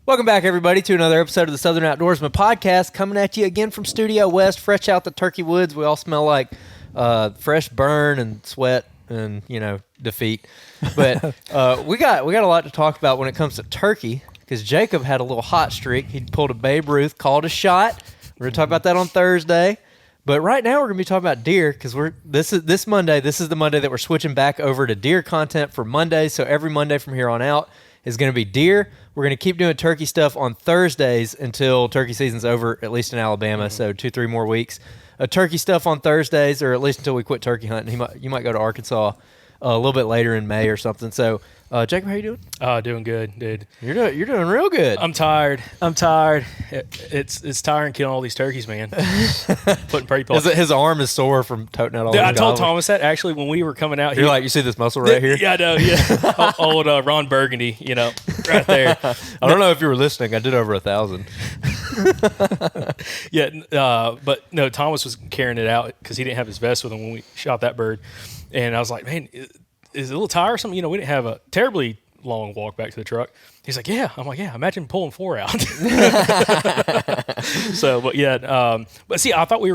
Welcome back, everybody, to another episode of the Southern Outdoorsman Podcast, coming at you again from Studio West, fresh out the turkey woods. We all smell like fresh burn and sweat and, defeat. But we got a lot to talk about when it comes to turkey, because Jacob had a little hot streak. He pulled a Babe Ruth, called a shot. We're going to talk about that on Thursday. But right now we're going to be talking about deer, because this is the Monday that we're switching back over to deer content for Mondays. So every Monday from here on out is going to be deer. We're going to keep doing turkey stuff on Thursdays until turkey season's over, at least in Alabama, so 2-3 more weeks. Turkey stuff on Thursdays, or at least until we quit turkey hunting. You might go to Arkansas a little bit later in May or something. So, Jacob, how you doing? Doing good, dude. You're doing real good. I'm tired. It's tiring killing all these turkeys, man. Putting pretty balls. His arm is sore from toting out all Dude, those I told goblins. Thomas that actually when we were coming out. You're like, you see this muscle right here? Yeah, I know. Yeah, old Ron Burgundy, right there. I don't know if you were listening. I did over 1,000. Yeah, but no, Thomas was carrying it out because he didn't have his vest with him when we shot that bird, and I was like, man, is it a little tiresome? We didn't have a terribly long walk back to the truck. He's like, yeah. I'm like, yeah, imagine pulling 4 out. So, but yeah, but see, I thought I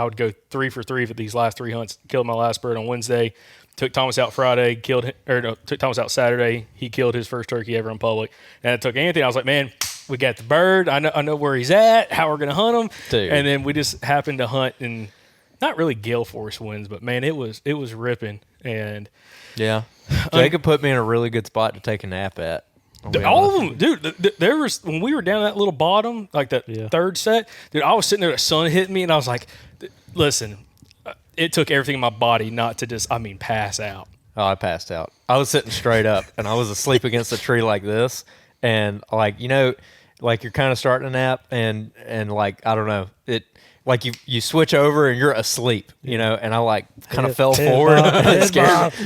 would go 3 for 3 for these last 3 hunts. Killed my last bird on Wednesday. Took Thomas out Friday. Took Thomas out Saturday. He killed his first turkey ever in public. And I took Anthony. I was like, man, we got the bird. I know where he's at. How we're gonna hunt him. Dude. And then we just happened to hunt in not really gale force winds, but man, it was ripping. And yeah, Jacob put me in a really good spot to take a nap at. All of them, dude. There was when we were down that little bottom, like that third set, dude. I was sitting there, the sun hitting me, and I was like, "Listen, it took everything in my body not to just, pass out." Oh, I passed out. I was sitting straight up, and I was asleep against a tree like this, and like you're kind of starting to nap, and like I don't know, like you switch over and you're asleep, and I like kind of fell forward and it scared me.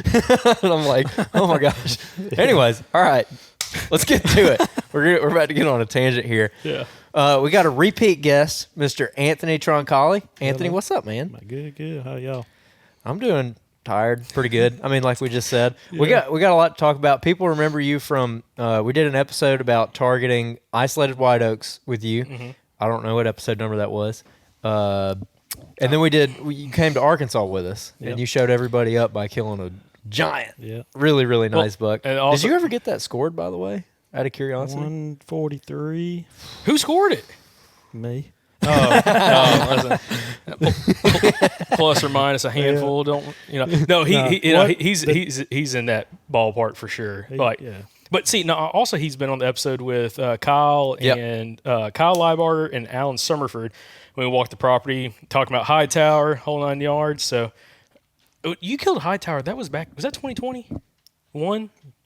And I'm like, oh my gosh. Anyways, all right. Let's get to it. We're about to get on a tangent here. Yeah. We got a repeat guest, Mr. Anthony Troncalli. Anthony, Hello. What's up, man? Good. How y'all? I'm doing tired, pretty good. Like we just said, we got a lot to talk about. People remember you from. We did an episode about targeting isolated white oaks with you. Mm-hmm. I don't know what episode number that was. And then you came to Arkansas with us, and you showed everybody up by killing a giant, really, really nice buck. And also, did you ever get that scored, by the way, out of curiosity? 143. Who scored it? Me. Oh, plus or minus a handful. No, he's in that ballpark for sure. But see, no. Also, he's been on the episode with Kyle and Kyle Leibarger and Alan Summerford when we walked the property, talking about Hightower, whole 9 yards. So you killed Hightower. That was back. Was that 2020?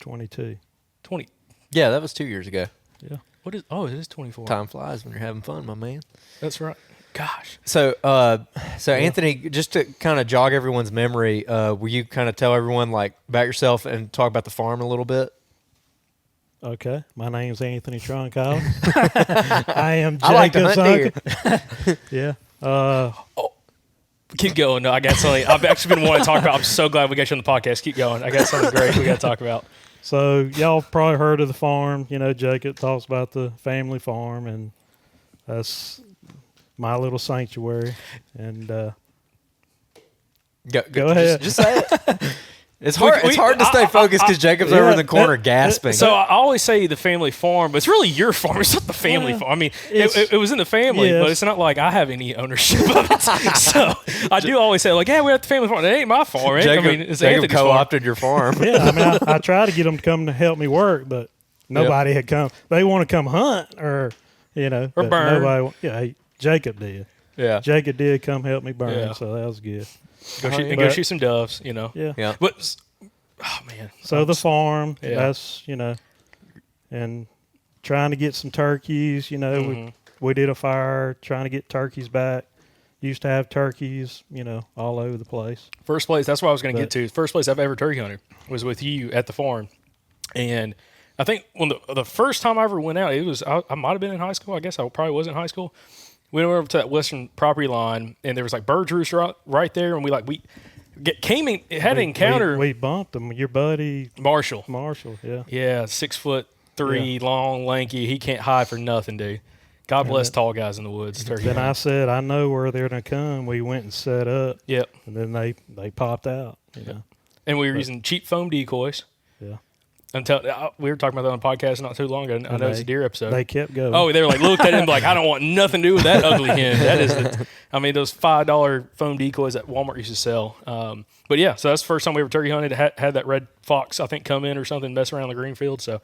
22. 20. Yeah, that was 2 years ago. Yeah. What is? Oh, it is 24. Time flies when you're having fun, my man. That's right. Gosh. So Anthony, just to kind of jog everyone's memory, will you kind of tell everyone like about yourself and talk about the farm a little bit? Okay. My name's Anthony Troncalli. I am Jacob's I like to hunt uncle. Yeah. Keep going. No, I got something. I've actually been wanting to talk about. I'm so glad we got you on the podcast. Keep going. I got something great we got to talk about. So y'all probably heard of the farm. Jacob talks about the family farm, and that's my little sanctuary. And go ahead. Just say it. It's hard to stay focused because Jacob's over in the corner gasping. So I always say the family farm, but it's really your farm. It's not the family farm. It was in the family, but it's not like I have any ownership of it. So I do always say, like, we're at the family farm. It ain't my farm. It's Jacob co-opted your farm. Yeah, I try to get them to come to help me work, but nobody had come. They want to come hunt or or burn. Nobody. Jacob did. Yeah, Jacob did come help me burn, so that was good. Go shoot some doves, Yeah. But, oh, man. So the farm, that's, and trying to get some turkeys, we did a fire trying to get turkeys back. Used to have turkeys, all over the place. First place, that's what I was going to get to. First place I've ever turkey hunted was with you at the farm. And I think when the first time I ever went out, it was, I might have been in high school. I guess I probably was in high school. We went over to that western property line, and there was like bird roosts right there, and we had an encounter. We bumped him. Your buddy Marshall, yeah. Yeah, 6'3", long, lanky. He can't hide for nothing, dude. God bless tall guys in the woods. Then I said, I know where they're going to come. We went and set up. Yep. And then they popped out. And we were using cheap foam decoys. Yeah. Until we were talking about that on the podcast not too long ago. I know it's a deer episode. They kept going. Oh, they were like, looked at him like, I don't want nothing to do with that ugly hen. That is, those $5 foam decoys that Walmart used to sell. But yeah, so that's the first time we ever turkey hunted. Had that red fox, I think, come in or something, mess around the green field. So,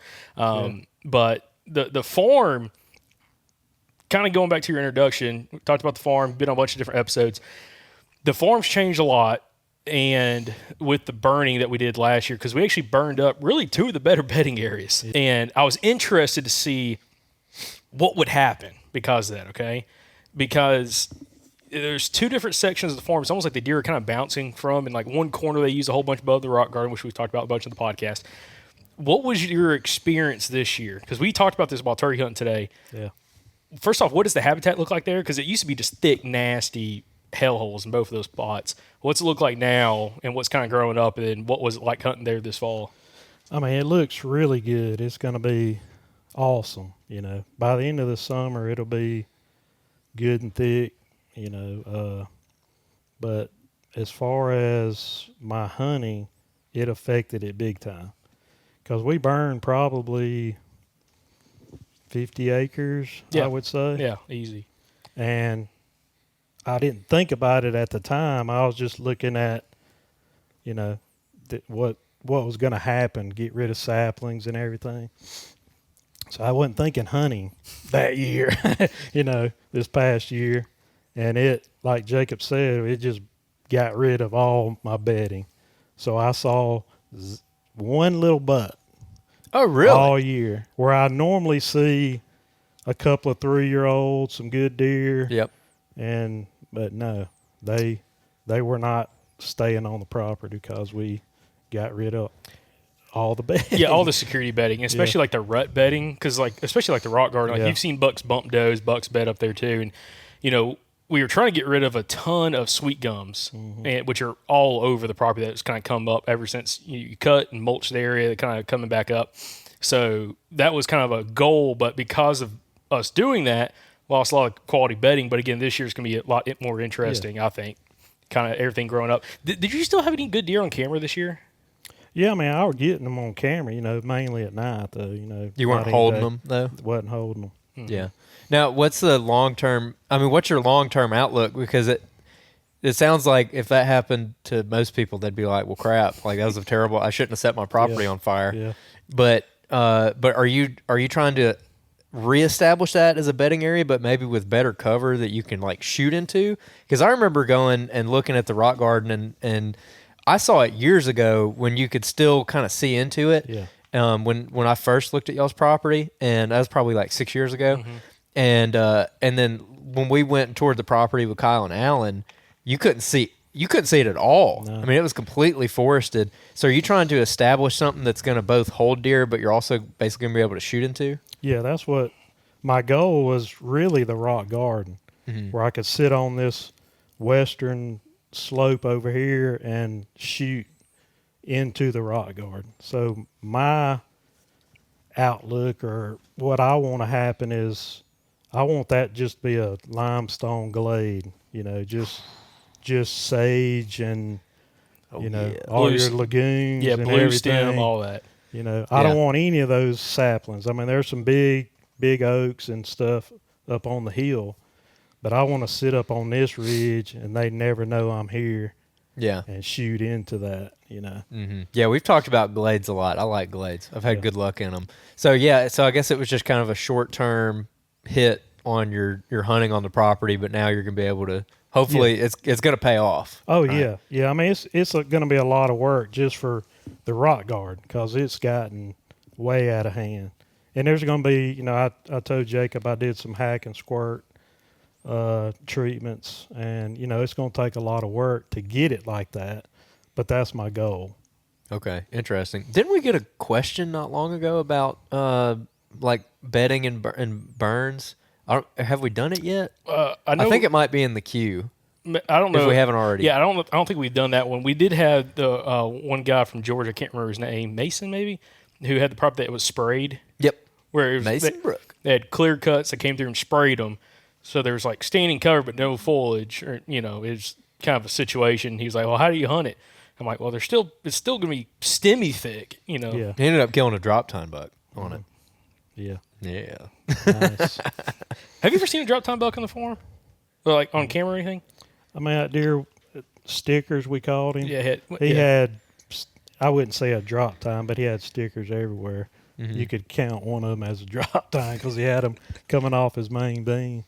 but the farm, kind of going back to your introduction, we talked about the farm, been on a bunch of different episodes. The farm's changed a lot. And with the burning that we did last year, because we actually burned up really 2 of the better bedding areas. Yeah. And I was interested to see what would happen because of that, okay? Because there's 2 different sections of the farm. It's almost like the deer are kind of bouncing from. In like one corner, they use a whole bunch above the rock garden, which we've talked about a bunch in the podcast. What was your experience this year? Because we talked about this while turkey hunting today. Yeah. First off, what does the habitat look like there? Because it used to be just thick, nasty hellholes in both of those spots. What's it look like now, and what's kind of growing up, and then what was it like hunting there this fall? It looks really good. It's going to be awesome. By the end of the summer, it'll be good and thick. But as far as my hunting, it affected it big time because we burned probably 50 acres. I would say. Yeah, easy. And I didn't think about it at the time. I was just looking at, what was going to happen, get rid of saplings and everything. So I wasn't thinking hunting that year, this past year. And it, like Jacob said, it just got rid of all my bedding. So I saw one little buck. Oh, really? All year. Where I normally see a couple of 3-year-olds, some good deer. Yep. But no, they were not staying on the property because we got rid of all the bedding. Yeah, all the security bedding, especially like the rut bedding, because especially like the rock garden, you've seen bucks bump does, bucks bed up there too, and we were trying to get rid of a ton of sweet gums, which are all over the property. That's kind of come up ever since you cut and mulch the area, they're kind of coming back up. So that was kind of a goal, but because of us doing that, lost a lot of quality bedding, but again, this year's going to be a lot more interesting, I think. Kind of everything growing up. Did you still have any good deer on camera this year? Yeah, I was getting them on camera, mainly at night, though. You weren't holding them, though? Wasn't holding them. Mm-hmm. Yeah. Now, what's the long-term – what's your long-term outlook? Because it sounds like if that happened to most people, they'd be like, well, crap, like that was a terrible – I shouldn't have set my property on fire. Yeah. But are you trying to – reestablish that as a bedding area, but maybe with better cover that you can like shoot into? Because I remember going and looking at the rock garden and I saw it years ago when you could still kind of see into it. Yeah. When I first looked at y'all's property, and that was probably like 6 years ago. Mm-hmm. And then when we went toward the property with Kyle and Alan, you couldn't see it at all. No. It was completely forested. So are you trying to establish something that's going to both hold deer, but you're also basically going to be able to shoot into? Yeah, that's what my goal was, really the rock garden, where I could sit on this western slope over here and shoot into the rock garden. So my outlook, or what I want to happen, is I want that just to be a limestone glade, just sage and all your lagoons and blue everything. Stem, all that. I don't want any of those saplings. There's some big oaks and stuff up on the hill, but I want to sit up on this ridge and they never know I'm here. Yeah. And shoot into that, Mm-hmm. Yeah, we've talked about glades a lot. I like glades. I've had good luck in them. So I guess it was just kind of a short-term hit on your hunting on the property, but now you're going to be able to, hopefully it's going to pay off. Oh, right? Yeah. It's going to be a lot of work just for the rock garden because it's gotten way out of hand. And there's going to be, I told Jacob I did some hack and squirt treatments, and, it's going to take a lot of work to get it like that, but that's my goal. Okay, interesting. Didn't we get a question not long ago about like bedding and burns? Have we done it yet? I think it might be in the queue. I don't know if we haven't already. Yeah, I don't think we've done that one. We did have the one guy from Georgia, I can't remember his name, Mason maybe, who had the property that was sprayed. Yep. Where it was, Mason Brook. They had clear cuts that came through and sprayed them. So there was like standing cover but no foliage, or it was kind of a situation. He was like, "Well, how do you hunt it?" I'm like, "Well, it's still going to be stemmy thick, Yeah. He ended up killing a drop tine buck on it. Yeah. Yeah. Nice. Have you ever seen a drop tine buck on the farm, or like on camera or anything? I mean, that deer stickers, we called him. Yeah, he had. I wouldn't say a drop tine, but he had stickers everywhere. Mm-hmm. You could count one of them as a drop tine because he had them coming off his main beam.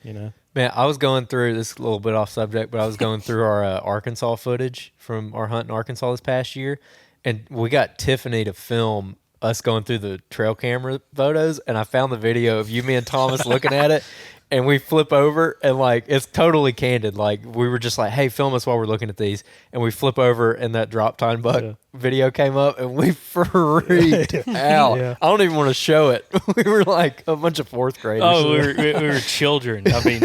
Man, I was going through this a little bit off subject, but I was going through our Arkansas footage from our hunt in Arkansas this past year, and we got Tiffany to film us going through the trail camera photos, and I found the video of you, me, and Thomas looking at it, and we flip over, and like it's totally candid. Like we were just like, "Hey, film us while we're looking at these," and we flip over, and that drop tine buck video came up, and we freaked out. Yeah. I don't even want to show it. We were like a bunch of fourth graders. Oh, we were children. I mean,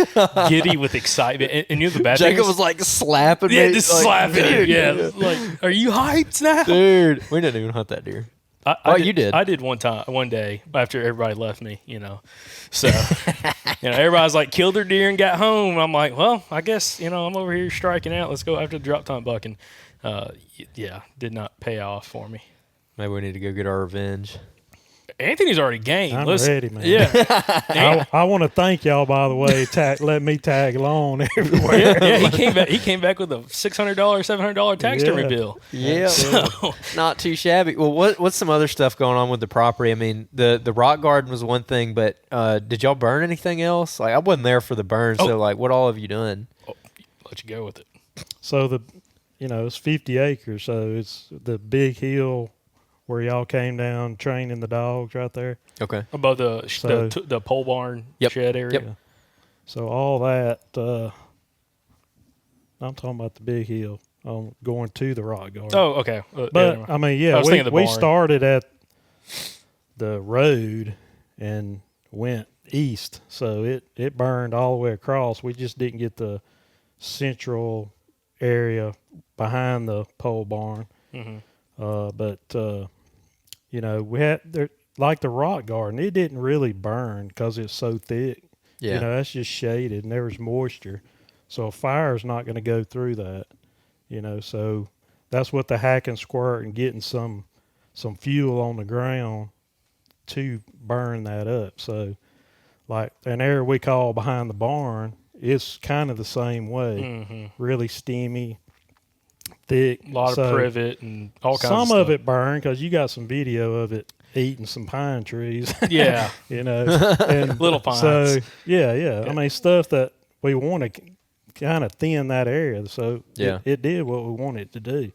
giddy with excitement. And you know the bad thing Jacob was like slapping me. Yeah, just like, slapping you. dude, Yeah, like, are you hyped now? Dude, we didn't even hunt that deer. You did. I did one day after everybody left me, So, everybody's like killed their deer and got home. I'm like, well, I guess, I'm over here striking out. Let's go after the drop tine buck. And, did not pay off for me. Maybe we need to go get our revenge. Anthony's already game. I'm ready, man. Yeah. I want to thank y'all, by the way. Let me tag along everywhere. Yeah, he came back with a $600, $700 taxidermy bill. Yeah, so. Not too shabby. Well, what's some other stuff going on with the property? I mean, the rock garden was one thing, but did y'all burn anything else? Like I wasn't there for the burn, so like, what all have you done? Let you go with it. So it's 50 acres, so it's the big hill where y'all came down training the dogs right there. Okay. Above the pole barn shed area. Yep. So all that, I'm talking about the big hill going to the rock garden. Oh, okay. But, I mean, we started at the road and went east. So it burned all the way across. We just didn't get the central area behind the pole barn. Mm-hmm. But we had like the rock garden. It didn't really burn because it's so thick. Yeah, that's just shaded and there was moisture, so a fire's not going to go through that. So that's what the hack and squirt and getting some fuel on the ground to burn that up. So like an area we call behind the barn, it's kind of the same way. Mm-hmm. Really steamy. Thick, a lot of privet and all kinds of stuff. Some of it burned because you got some video of it eating some pine trees. Yeah, and little pines. So yeah. I mean, stuff that we want to kind of thin that area. So it did what we wanted it to do.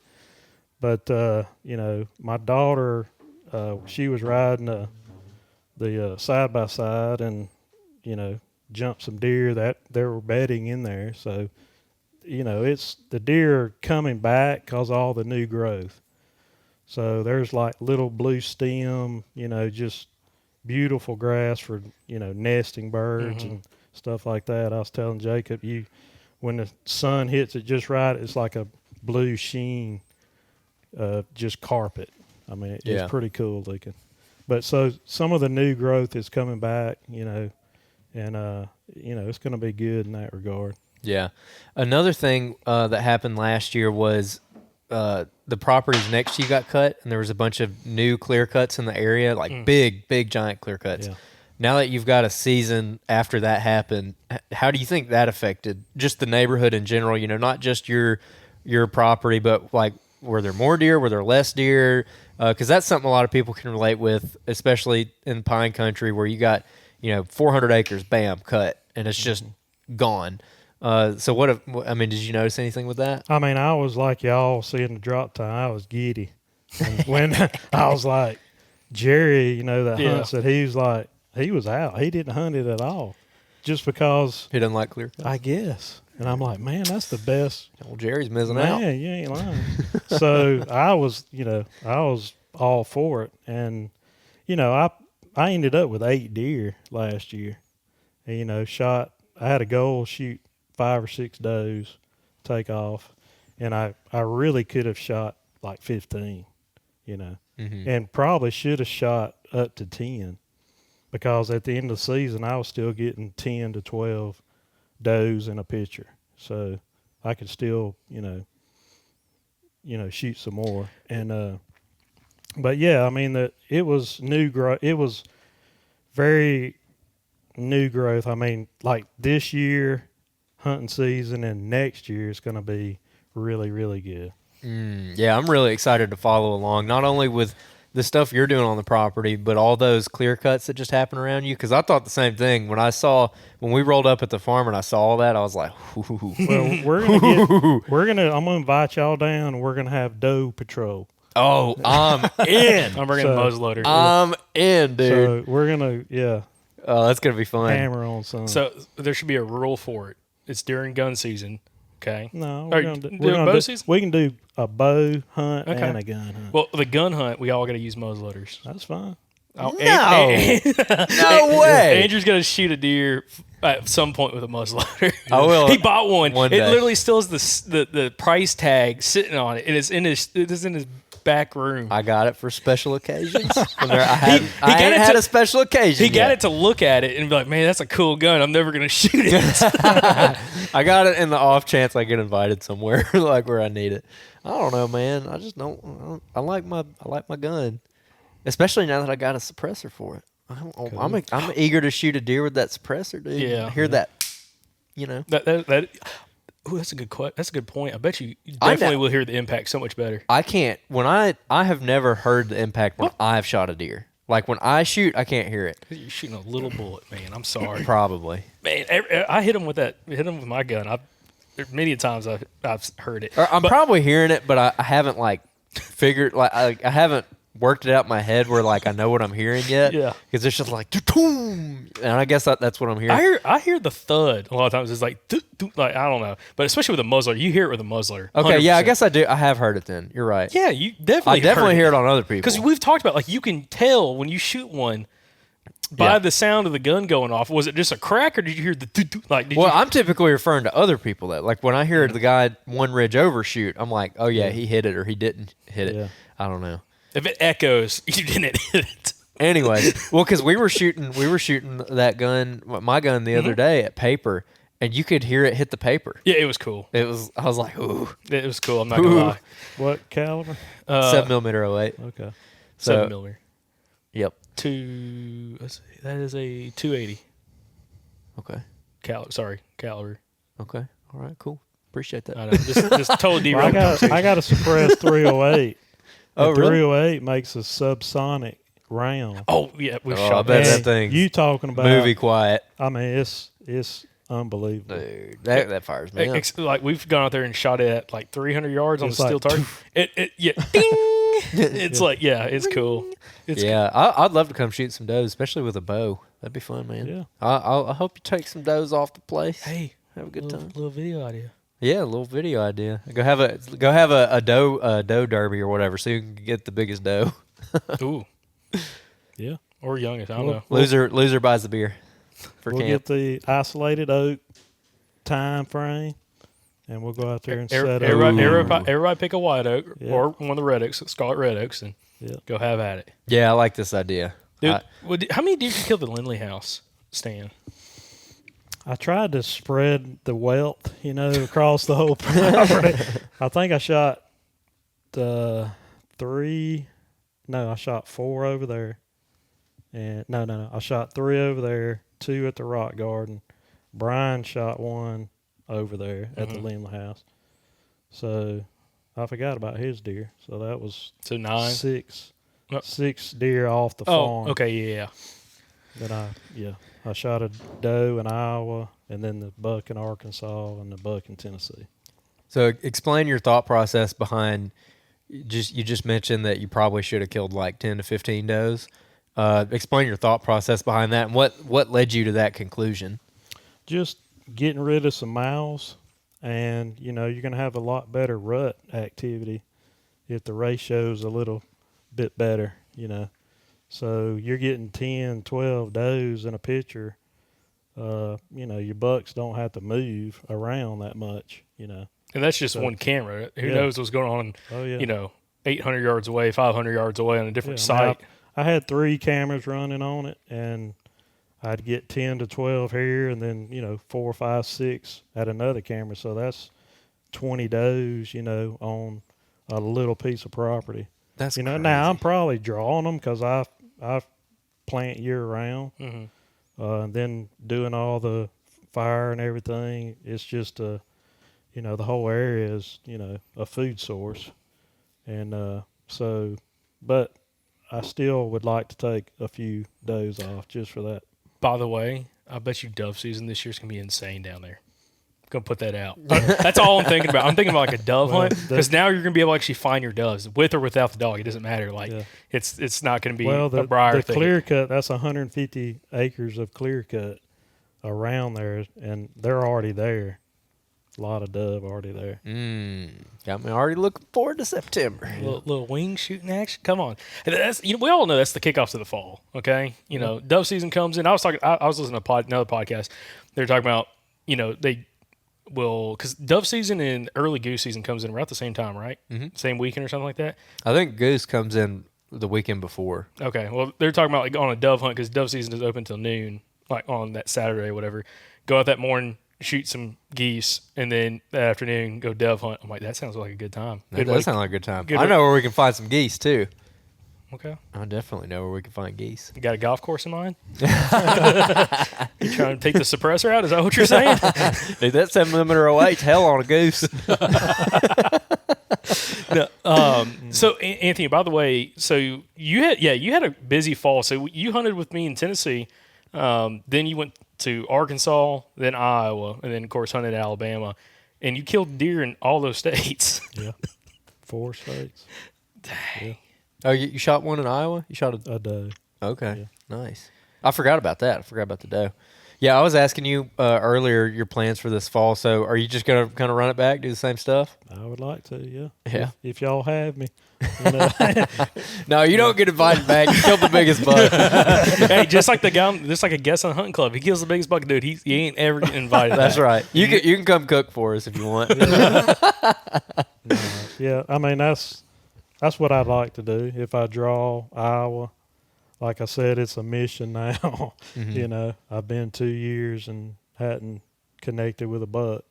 But my daughter, she was riding the side by side, and jumped some deer that there were bedding in there. So. It's the deer coming back because all the new growth. So there's like little blue stem, just beautiful grass for, nesting birds and stuff like that. I was telling Jacob, when the sun hits it just right, it's like a blue sheen, just carpet. I mean, it's pretty cool looking. But so some of the new growth is coming back, and, it's going to be good in that regard. Yeah. Another thing that happened last year was the properties next to you got cut, and there was a bunch of new clear cuts in the area, like big, giant clear cuts. Yeah. Now that you've got a season after that happened, how do you think that affected just the neighborhood in general? Not just your property, but like, were there more deer? Were there less deer? Because that's something a lot of people can relate with, especially in pine country where you got, 400 acres, bam, cut, and it's just gone. So did you notice anything with that? I mean, I was like y'all seeing the drop time. I was giddy. And when I was like, Jerry, that hunts it, he was like, he was out. He didn't hunt it at all just because. He doesn't like clear cut? I guess. And I'm like, man, that's the best. Well, Jerry's missing out. Man, you ain't lying. So I was all for it. And, I ended up with 8 deer last year. And, I had a goal, shoot 5 or 6 does take off, and I really could have shot like 15, and probably should have shot up to 10, because at the end of the season I was still getting 10 to 12 does in a picture, so I could still shoot some more. And but yeah, I mean it was new growth. It was very new growth. I mean, like this year hunting season and next year is going to be really, really good. Yeah, I'm really excited to follow along, not only with the stuff you're doing on the property, but all those clear cuts that just happen around you. Because I thought the same thing when we rolled up at the farm and I saw all that. I was like, ooh. Well, I'm gonna invite y'all down, and we're gonna have doe patrol. Oh, I'm in. I'm bringing a muzzleloader. I'm in, dude. So we're gonna Oh, that's gonna be fun. hammer on some. So there should be a rule for it. It's during gun season. Okay. No, we're gonna do bow season. We can do a bow hunt and a gun hunt. Well, the gun hunt, we all got to use muzzleloaders. That's fine. No, no way. Andrew's gonna shoot a deer at some point with a muzzleloader. I will. He bought one. One It day. literally still has the price tag sitting on it. It is in his back room. I got it for special occasions. I got ain't it had to- a special occasion. He got yet. it to look at it and be like, "Man, that's a cool gun. I'm never gonna shoot it." I got it in the off chance I get invited somewhere like where I need it. I don't know, man. I just don't. I like my gun, especially now that I got a suppressor for it. I'm eager to shoot a deer with that suppressor, dude. Yeah. Hear that? that. Ooh, that's a good That's a good point. I bet you definitely will hear the impact so much better. I can't. When I have never heard the impact when I've shot a deer. Like when I shoot, I can't hear it. You're shooting a little bullet, man. I'm sorry. Probably. Man, I hit him with my gun. Many times I've heard it. I'm probably hearing it, but I haven't figured I haven't worked it out in my head where I know what I'm hearing yet. Yeah. Because it's just boom, and I guess that's what I'm hearing. I hear the thud a lot of times. It's like I don't know, but especially with a muzzler, you hear it with a muzzler. Okay, 100%. yeah, I guess I do. I have heard it then. You're right. Yeah, you definitely. I definitely hear it on other people. Because we've talked about you can tell when you shoot one by the sound of the gun going off. Was it just a crack, or did you hear the I'm typically referring to other people that when I hear the guy one ridge over shoot, I'm like, oh yeah, he hit it or he didn't hit it. Yeah. I don't know. If it echoes, you didn't hit it. Anyway, because we were shooting that gun, my gun the other day at paper, and you could hear it hit the paper. Yeah, it was cool. I was like, ooh. It was cool. I'm not gonna lie. What caliber? 7mm 08. Okay. 7mm. Yep. That is a 280 Okay. caliber. Okay. All right. Cool. Appreciate that. I know. Just totally Well, derailed. I got a suppressed 308. Oh, really? 308 makes a subsonic round. Oh yeah, we I shot bet that. that thing. You talking about Movie quiet, I mean, it's unbelievable. dude. That fires me up. Like we've gone out there and shot it at 300 yards on the It's like, steel target. Ding. It's it's cool. I'd love to come shoot some does, especially with a bow. That'd be fun, man. Yeah. I hope you take some does off the place. Hey, have a good time. Little video idea. Yeah, a little video idea. Go have a doe derby or whatever, so you can get the biggest doe. Ooh, Yeah. or youngest. I don't know. Loser buys the beer for We'll camp. get the isolated oak time frame, and we'll go out there and set up. Everybody pick a white oak Yeah. or one of the red oaks, Scarlet red oaks, and Yeah. go have at it. Yeah, I like this idea. Dude, how many deer did you kill at the Lindley house, Stan? I tried to spread the wealth, across the whole property. I think I shot 3. No, I shot 4 over there. And no. I shot 3 over there, 2 at the rock garden. Brian shot 1 over there at the Lindley house. So I forgot about his deer. So that was 9. 6 deer off the farm. Oh, okay, yeah. That I shot a doe in Iowa, and then the buck in Arkansas, and the buck in Tennessee. So explain your thought process behind. You just mentioned that you probably should have killed 10 to 15 does. Explain your thought process behind that, and what led you to that conclusion. Just getting rid of some mouths, and you're going to have a lot better rut activity if the ratio's a little bit better. So you're getting 10, 12 does in a picture your bucks don't have to move around that much, And that's just one camera. Who knows what's going on, oh, yeah. 800 yards away, 500 yards away on a different site. I had 3 cameras running on it, and I'd get 10 to 12 here, and then, 4, 5, 6 at another camera. So that's 20 does, on a little piece of property. That's crazy. Now I'm probably drawing them because I plant year round, and then doing all the fire and everything. It's just the whole area is a food source, and but I still would like to take a few does off just for that. By the way, I bet you dove season this year is gonna be insane down there. Gonna put that out. That's all I'm thinking about. I'm thinking about like a dove hunt, because now you're gonna be able to actually find your doves with or without the dog. It doesn't matter. It's not gonna be a briar thing. The clear cut, that's 150 acres of clear cut around there, and they're already there. A lot of dove already there. Got me already looking forward to September. Little wing shooting action. Come on, that's we all know that's the kickoff to the fall. Okay, dove season comes in. I was listening to another podcast. They were talking about they will, because dove season and early goose season comes in around the same time, right? Same weekend or something like that. I think goose comes in the weekend before. Okay, well they're talking about like on a dove hunt, because dove season is open till noon, like on that Saturday or whatever. Go out that morning, shoot some geese, and then that afternoon go dove hunt. I'm like, that sounds like a good time. That does sound like a good time. I know where we can find some geese too. Okay. I definitely know where we can find geese. You got a golf course in mind? You trying to take the suppressor out? Is that what you're saying? Dude, that 7mm 08's hell on a goose. No, so Anthony, by the way, so you had a busy fall. So you hunted with me in Tennessee. Then you went to Arkansas, then Iowa, and then of course hunted in Alabama, and you killed deer in all those states. Yeah, 4 states. Dang. Yeah. Oh, you shot one in Iowa? You shot a doe. Okay, nice. I forgot about that. I forgot about the doe. Yeah, I was asking you earlier your plans for this fall. So are you just going to kind of run it back, do the same stuff? I would like to, yeah. Yeah. If y'all have me. No, you don't get invited back. You killed the biggest buck. Hey, just like a guest on the hunting club. He kills the biggest buck, dude. He ain't ever getting invited. That's back. right. You can come cook for us if you want. Yeah, I mean that's what I'd like to do. If I draw Iowa, like I said, it's a mission now. I've been 2 years and hadn't connected with a buck,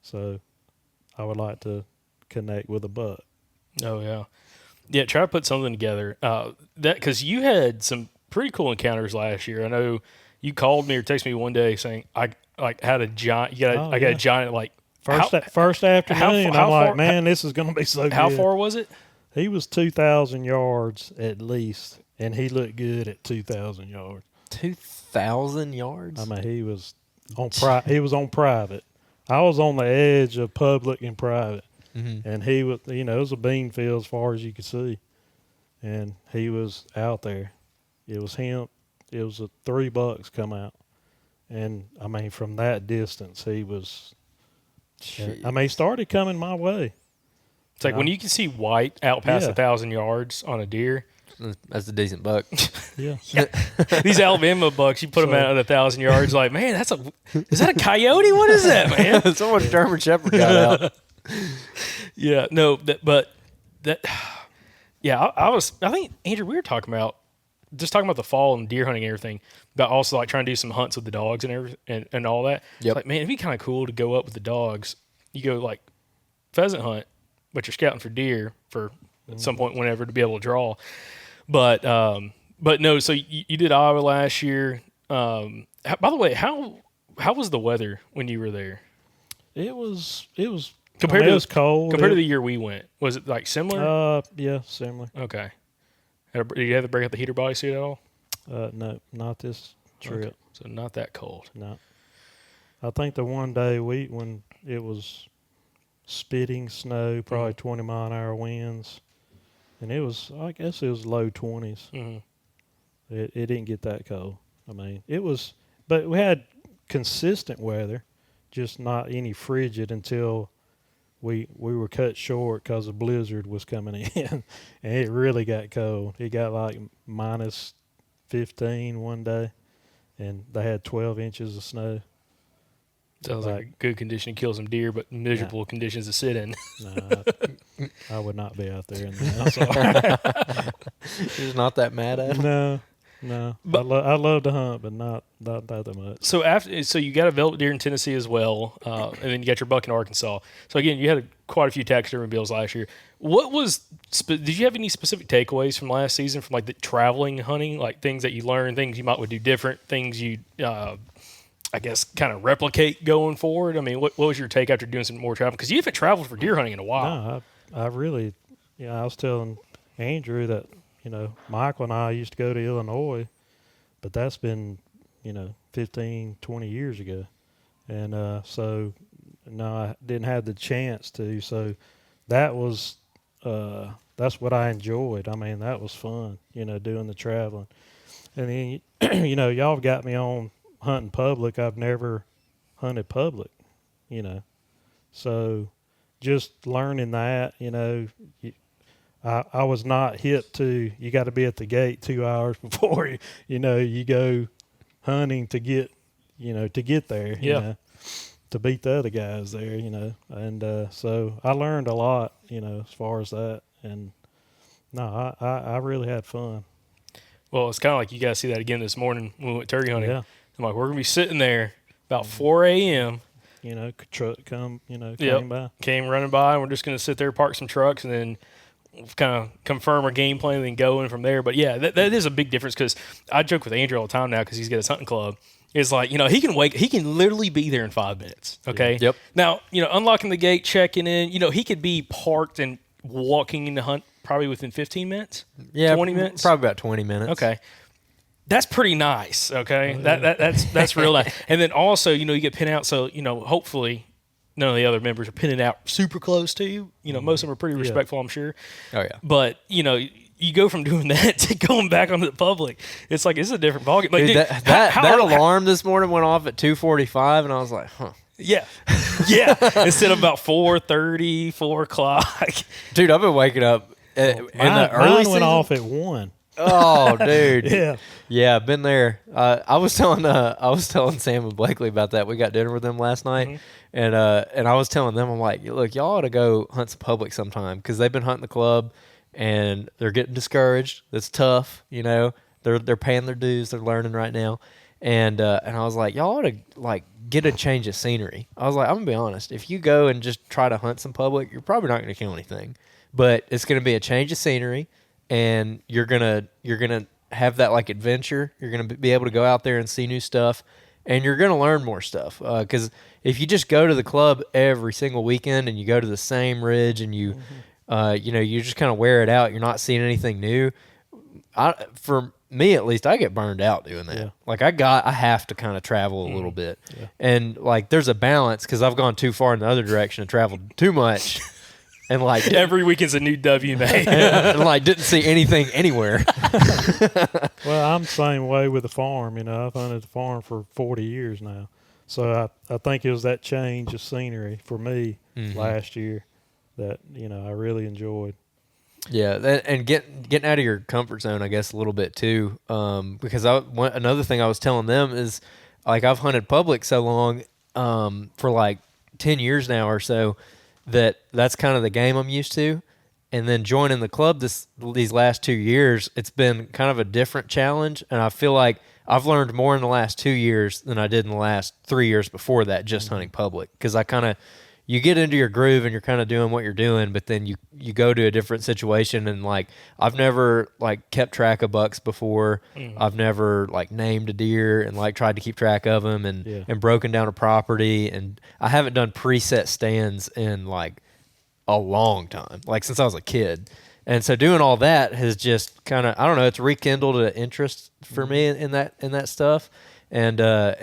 so I would like to connect with a buck. Oh yeah. Yeah, try to put something together. Because you had some pretty cool encounters last year. I know you called me or texted me one day saying I had a giant. I got a giant like first afternoon. I'm like, man, this is going to be so good. How far was it? He was 2,000 yards at least, and he looked good at 2,000 yards. 2,000 yards? I mean, he was on private. I was on the edge of public and private. And he was, it was a bean field as far as you could see. And he was out there. It was him. It was 3 bucks come out. And, I mean, from that distance, he was, he started coming my way. It's like when you can see white out past 1,000 yards on a deer. That's a decent buck. Yeah. These Alabama bucks, you put them out at 1,000 yards, like, man, is that a coyote? What is that, man? Someone German Shepherd got out. Yeah, no, I think, Andrew, we were talking about the fall and deer hunting and everything, but also like trying to do some hunts with the dogs and everything and all that. Yep. It's like, man, it'd be kind of cool to go up with the dogs. You go like pheasant hunt, but you're scouting for deer for at some point whenever to be able to draw. But no, so you did Iowa last year. By the way, how was the weather when you were there? It was it was cold. Compared to the year we went, was it like similar? Yeah, similar. Okay. Did you have to break out the heater bodysuit at all? No, not this trip. Okay. So not that cold. No. I think the one day when it was spitting snow, probably 20-mile-an-hour winds, and I guess it was low 20s. Mm-hmm. It didn't get that cold. I mean, but we had consistent weather, just not any frigid until we were cut short because a blizzard was coming in, and it really got cold. It got like minus 15 one day, and they had 12 inches of snow. Sounds like a good condition to kill some deer, but miserable conditions to sit in. No, I would not be out there in that. You're just not that mad at them? No. But I love to hunt, but not that much. So you got a velvet deer in Tennessee as well, and then you got your buck in Arkansas. So again, you had quite a few taxidermy bills last year. Did you have any specific takeaways from last season from like the traveling hunting, like things that you learned, things you might would do different, things you I guess kind of replicate going forward? I mean, what was your take after doing some more traveling? Because you haven't traveled for deer hunting in a while. No, I really, I was telling Andrew that, Michael and I used to go to Illinois, but that's been, 15, 20 years ago. And so, no, I didn't have the chance to. So that was, that's what I enjoyed. I mean, that was fun, doing the traveling. And then, y'all have got me on hunting public. I've never hunted public, so just learning that, I was not hip to, you got to be at the gate 2 hours before, you go hunting to get, to get there, to beat the other guys there, and so I learned a lot, as far as that. And no, I really had fun. Well, it's kind of like you guys see that again this morning when we went turkey hunting. Yeah. I'm like, we're going to be sitting there about 4 a.m. Truck came by. Came running by, and we're just going to sit there, park some trucks, and then kind of confirm our game plan and then go in from there. But, yeah, that is a big difference because I joke with Andrew all the time now because he's got his hunting club. It's like, he can literally be there in 5 minutes, okay? Yeah. Yep. Now, unlocking the gate, checking in, he could be parked and walking in the hunt probably within 15 minutes? Yeah. 20 minutes? Probably about 20 minutes. Okay. That's pretty nice, okay? That's real nice. And then also, you get pinned out, so, hopefully none of the other members are pinning out super close to you. Most of them are pretty respectful, I'm sure. Oh, yeah. But, you go from doing that to going back onto the public. It's like, it's a different ballgame. Like, dude, that alarm this morning went off at 2:45, and I was like, huh. Yeah. Instead of about 4:30, 4 o'clock. Dude, I've been waking up in the early season. Mine went off at 1. Oh, dude. Yeah, I've been there. I was telling Sam and Blakely about that. We got dinner with them last night, and I was telling them, I'm like, look, y'all ought to go hunt some public sometime because they've been hunting the club, and they're getting discouraged. It's tough, They're paying their dues. They're learning right now, and I was like, y'all ought to like get a change of scenery. I was like, I'm gonna be honest. If you go and just try to hunt some public, you're probably not gonna kill anything, but it's gonna be a change of scenery. And you're gonna have that like adventure. You're gonna be able to go out there and see new stuff, and you're gonna learn more stuff. Because if you just go to the club every single weekend and you go to the same ridge and you just kind of wear it out, you're not seeing anything new. For me at least, I get burned out doing that. Yeah. Like I have to kind of travel a little bit, and like there's a balance because I've gone too far in the other direction and traveled too much. And like every weekend's a new W, man. and like didn't see anything anywhere. Well, I'm the same way with the farm. I've hunted the farm for 40 years now, so I think it was that change of scenery for me last year that I really enjoyed. Yeah, and getting out of your comfort zone, I guess, a little bit too. Because another thing I was telling them is like I've hunted public so long, for like 10 years now or so. That's kind of the game I'm used to. And then joining the club these last 2 years, it's been kind of a different challenge. And I feel like I've learned more in the last 2 years than I did in the last 3 years before that, just hunting public. Because you get into your groove and you're kind of doing what you're doing, but then you go to a different situation. And like, I've never like kept track of bucks before. I've never like named a deer and like tried to keep track of them and broken down a property. And I haven't done preset stands in like a long time, like since I was a kid. And so doing all that has just kind of, I don't know, it's rekindled an interest for me in that stuff. And I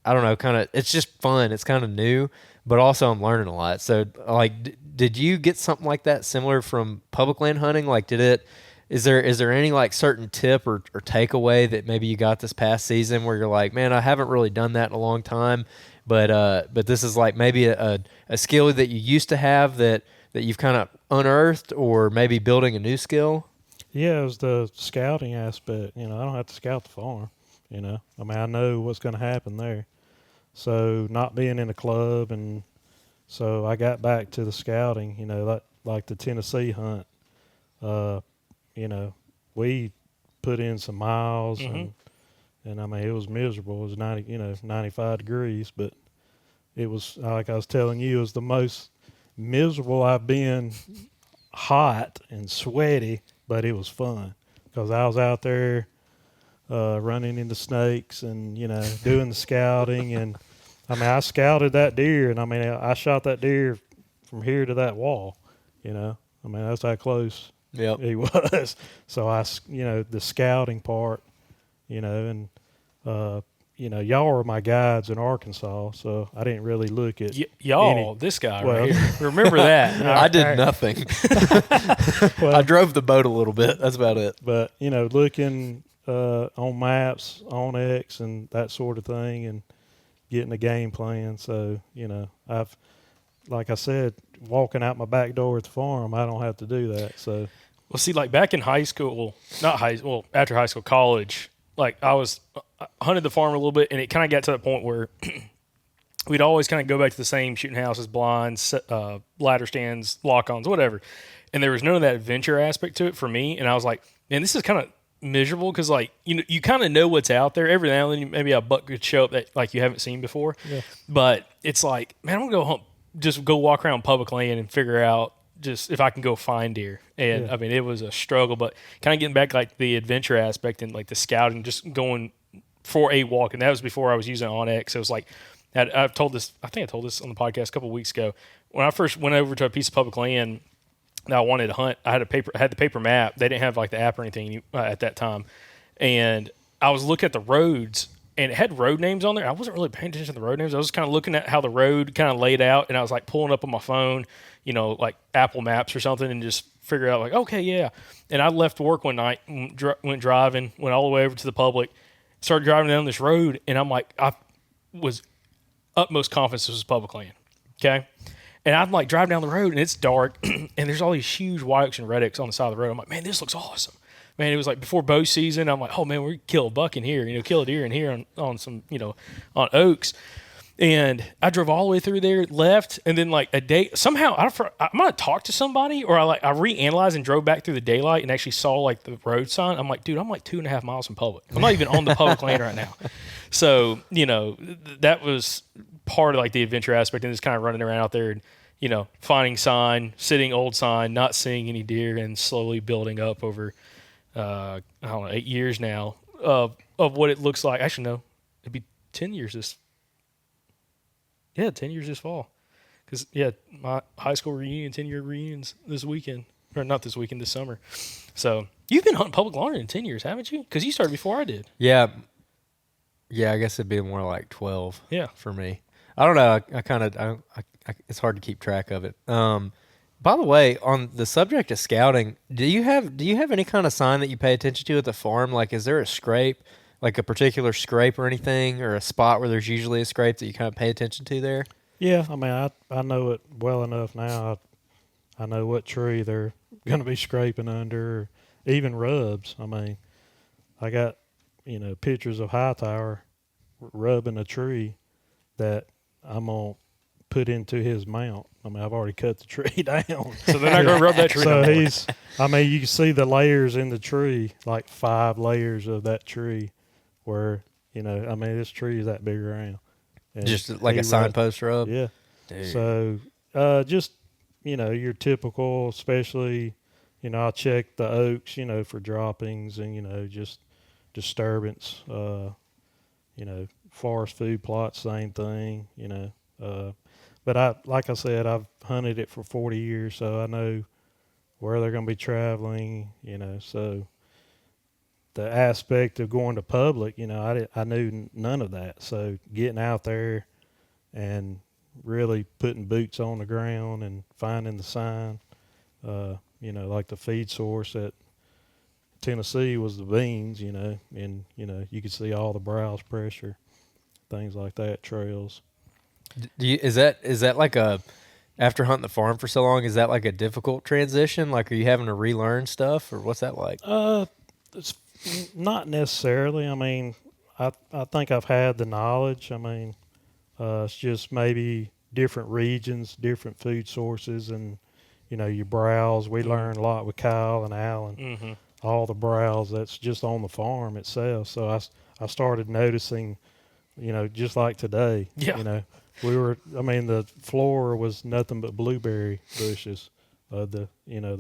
don't know, kind of, it's just fun. It's kind of new. But also I'm learning a lot. So, like, did you get something like that similar from public land hunting? Like, is there any, like, certain tip or takeaway that maybe you got this past season where you're like, man, I haven't really done that in a long time, but this is, like, maybe a skill that you used to have that you've kind of unearthed, or maybe building a new skill? Yeah, it was the scouting aspect. I don't have to scout the farm. You know, I mean, I know what's going to happen there. So not being in a club, and so I got back to the scouting. You know, like the Tennessee hunt. You know, we put in some miles, and I mean, it was miserable. It was 95 degrees, but it was, like I was telling you, it was the most miserable I've been, hot and sweaty, but it was fun because I was out there running into snakes and, you know, doing the scouting. And I mean, I scouted that deer, and I mean, I shot that deer from here to that wall, you know. I mean, that's how close he was. So the scouting part, you know, and, you know, y'all were my guides in Arkansas, so I didn't really look at this guy right here. Remember that. I did nothing. I drove the boat a little bit. That's about it. But, you know, looking on maps, on X, and that sort of thing, and getting a game plan. So, you know, like I said, walking out my back door at the farm, I don't have to do that. So, well, see, like back in high school, after high school, college, like I hunted the farm a little bit, and it kind of got to the point where we'd always kind of go back to the same shooting houses, blinds, ladder stands, lock-ons, whatever. And there was none of that adventure aspect to it for me. And I was like, man, this is kind of miserable because, like, you kind of know what's out there. Every now and then maybe a buck could show up that, like, you haven't seen before. Yeah. But it's like, man, I'm going to just go walk around public land and figure out just if I can go find deer. And I mean, it was a struggle, but kind of getting back like the adventure aspect and like the scouting, just going for a walk. And that was before I was using OnX. It was like, I think I told this on the podcast a couple of weeks ago. When I first went over to a piece of public land that I wanted to hunt, I had the paper map. They didn't have like the app or anything at that time. And I was looking at the roads, and it had road names on there. I wasn't really paying attention to the road names. I was kind of looking at how the road kind of laid out, and I was like pulling up on my phone, you know, like Apple Maps or something, and just figure out like, okay, yeah. And I left work one night, went driving, went all the way over to the public, started driving down this road, and I'm like, I was utmost confidence this was public land, okay? And I'm like driving down the road, and it's dark, and there's all these huge white oaks and red oaks on the side of the road. I'm like, man, this looks awesome. Man, it was like before bow season. I'm like, oh man, we kill a buck in here, kill a deer in here on some, on oaks. And I drove all the way through there, left, and then like a day, somehow I might have talked to somebody, or I reanalyzed and drove back through the daylight and actually saw like the road sign. I'm like, dude, I'm like 2.5 miles from public. I'm not even on the public land right now. So, that was part of like the adventure aspect, and just kind of running around out there and, finding sign, sitting old sign, not seeing any deer, and slowly building up over, 8 years now of what it looks like. Actually, no, it'd be 10 years 10 years this fall. Because, my high school reunion, 10-year reunions this weekend. Or not this weekend, this summer. So, you've been hunting public longer than 10 years, haven't you? Because you started before I did. Yeah. Yeah, I guess it'd be more like 12 for me. I don't know. It's hard to keep track of it. By the way, on the subject of scouting, do you have any kind of sign that you pay attention to at the farm? Like, is there a scrape, like a particular scrape or anything, or a spot where there's usually a scrape that you kind of pay attention to there? Yeah, I mean, I know it well enough now. I know what tree they're going to be scraping under, or even rubs. I mean, I got, pictures of Hightower rubbing a tree that I'm going to put into his mount. I mean, I've already cut the tree down. So they're not going to rub that tree down. So you can see the layers in the tree, like 5 layers of that tree where, this tree is that big around. And just like a signpost rub? Yeah. Dude. So, just, your typical, especially, I'll check the oaks, for droppings and, just disturbance, forest food plots, same thing, but like I said, I've hunted it for 40 years, so I know where they're going to be traveling, so the aspect of going to public, I knew none of that. So getting out there and really putting boots on the ground and finding the sign, like the feed source at Tennessee was the beans, and, you could see all the browse pressure, things like that, trails. Is that like after hunting the farm for so long, is that like a difficult transition? Like, are you having to relearn stuff, or what's that like? It's not necessarily. I mean, I think I've had the knowledge. I mean, it's just maybe different regions, different food sources, and your browse. We learned a lot with Kyle and Alan. All the browse that's just on the farm itself. So I started noticing, just like today. Yeah. The floor was nothing but blueberry bushes of the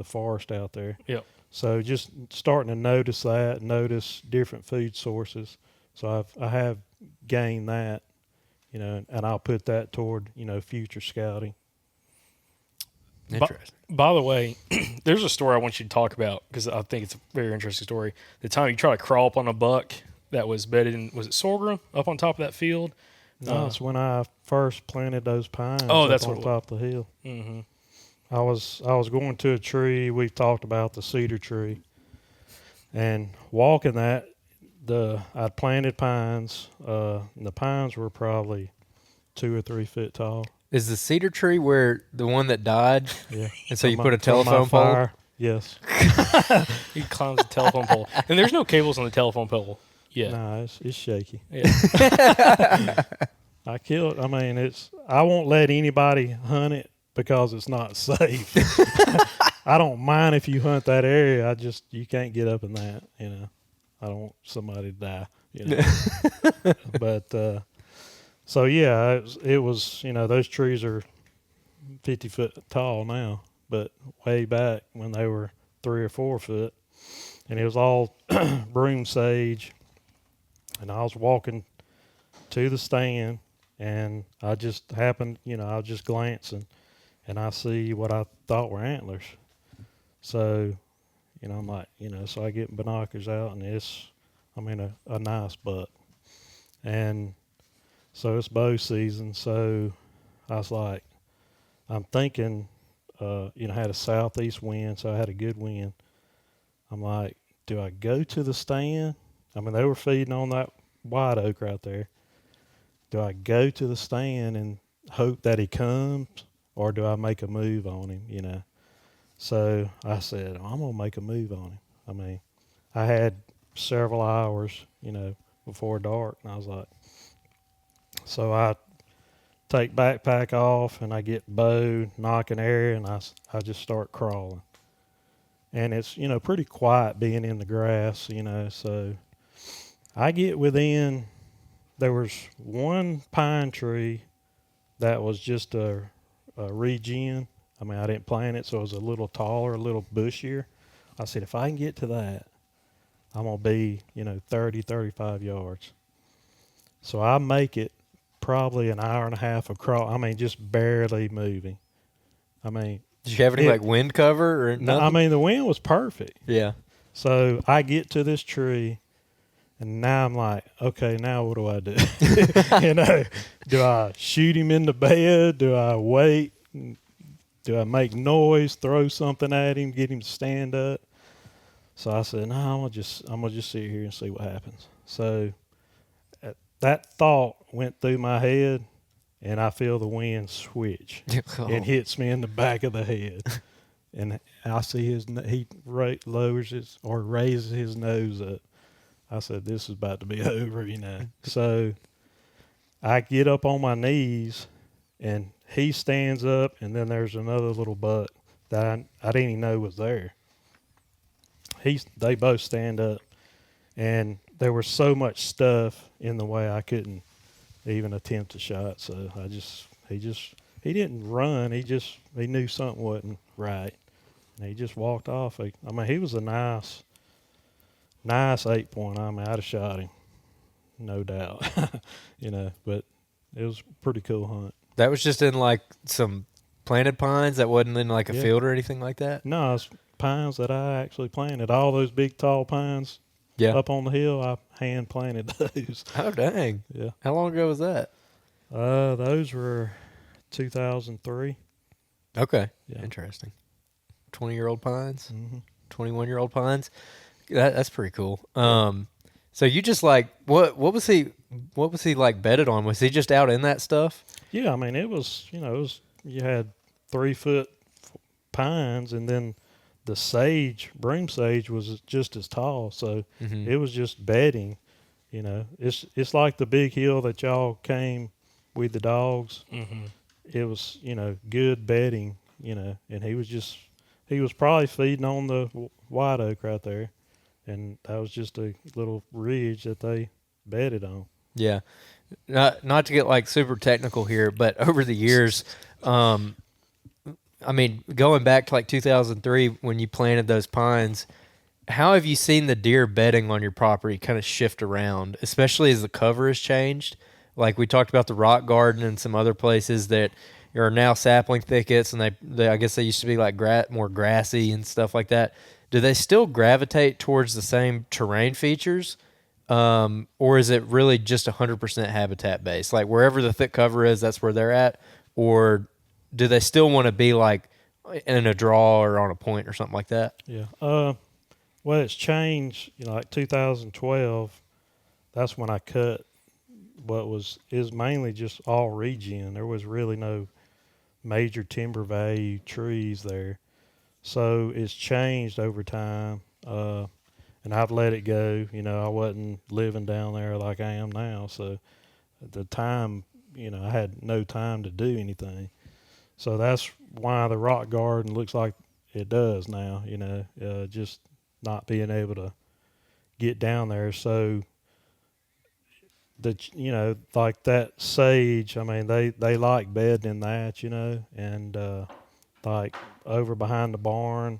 forest out there. Yep. So just starting to notice different food sources. So I have gained that, and I'll put that toward, future scouting. Interesting. By the way, there's a story I want you to talk about because I think it's a very interesting story. The time you try to crawl up on a buck that was bedded in, was it sorghum up on top of that field? No, it's when I first planted those pines. Oh, that's on what top of the hill. Mm-hmm. I was going to a tree. We've talked about the cedar tree, and walking that, I'd planted pines. And the pines were probably 2 or 3 foot tall. Is the cedar tree where the one that died? Yeah. And so you put a telephone pole? Yes. He climbs the telephone pole, and there's no cables on the telephone pole. Yeah. No, it's shaky. Yeah. I killed. I mean, I won't let anybody hunt it because it's not safe. I don't mind if you hunt that area. You can't get up in that. I don't want somebody to die. But so yeah, it was. Those trees are 50 foot tall now, but way back when they were 3 or 4 foot, and it was all broom sage. And I was walking to the stand, and I just happened, I was just glancing, and I see what I thought were antlers. So, I'm like, so I get binoculars out, and it's, a nice buck. And so it's bow season, so I was like, I'm thinking, I had a southeast wind, so I had a good wind. I'm like, do I go to the stand? They were feeding on that white oak right there. Do I go to the stand and hope that he comes, or do I make a move on him, So I said, I'm going to make a move on him. I had several hours, before dark, and I was like, so I take backpack off, and I get bow, nock an area, and I just start crawling. And it's, pretty quiet being in the grass, so I get within, there was one pine tree that was just a regen. I didn't plant it, so it was a little taller, a little bushier. I said, if I can get to that, I'm going to be, 30, 35 yards. So I make it probably an hour and a half of crawl. Just barely moving. Did you have any wind cover or nothing? No, the wind was perfect. Yeah. So I get to this tree, and now I'm like, okay, now what do I do? Do I shoot him in the bed? Do I wait? Do I make noise, throw something at him, get him to stand up? So I said, no, I'm gonna just sit here and see what happens. So that thought went through my head, and I feel the wind switch. It hits me in the back of the head. And I see he raises his nose up. I said, this is about to be over, So I get up on my knees, and he stands up, and then there's another little buck that I didn't even know was there. They both stand up, and there was so much stuff in the way I couldn't even attempt a shot. So he didn't run. He knew something wasn't right, and he just walked off. He was a nice 8-point. I'd have shot him, no doubt. But it was a pretty cool hunt. That was just in some planted pines. That wasn't in a field or anything like that. No, it's pines that I actually planted. All those big tall pines. Yeah. Up on the hill, I hand planted those. Oh dang! Yeah. How long ago was that? Those were 2003. Okay. Yeah. Interesting. 20-year-old pines. Mm-hmm. 21-year-old pines. That's pretty cool. So you just what was he bedded on? Was he just out in that stuff? Yeah, it was you had 3 foot pines, and then the broom sage was just as tall, so it was just bedding, It's like the big hill that y'all came with the dogs. Mm-hmm. It was, good bedding, and he was probably feeding on the white oak right there. And that was just a little ridge that they bedded on. Yeah. Not to get like super technical here, but over the years, going back to like 2003 when you planted those pines, how have you seen the deer bedding on your property kind of shift around, especially as the cover has changed? Like we talked about the rock garden and some other places that are now sapling thickets, and they I guess they used to be like more grassy and stuff like that. Do they still gravitate towards the same terrain features? Or is it really just 100% habitat based? Like wherever the thick cover is, that's where they're at? Or do they still want to be like in a draw or on a point or something like that? Yeah. Well, it's changed, like 2012, that's when I cut is mainly just all regen. There was really no major timber value trees there. So it's changed over time. And I've let it go. I wasn't living down there like I am now. So at the time, I had no time to do anything. So that's why the rock garden looks like it does now, just not being able to get down there. So like that sage, they like bedding in that, and like over behind the barn,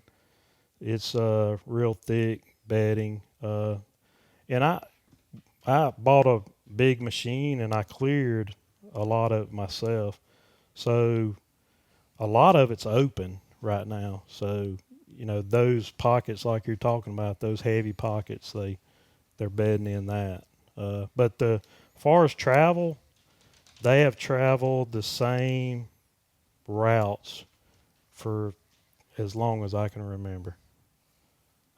it's real thick bedding. And I bought a big machine and I cleared a lot of it myself. So a lot of it's open right now. So, those pockets like you're talking about, those heavy pockets, they're bedding in that. But as far as travel, they have traveled the same routes for as long as I can remember.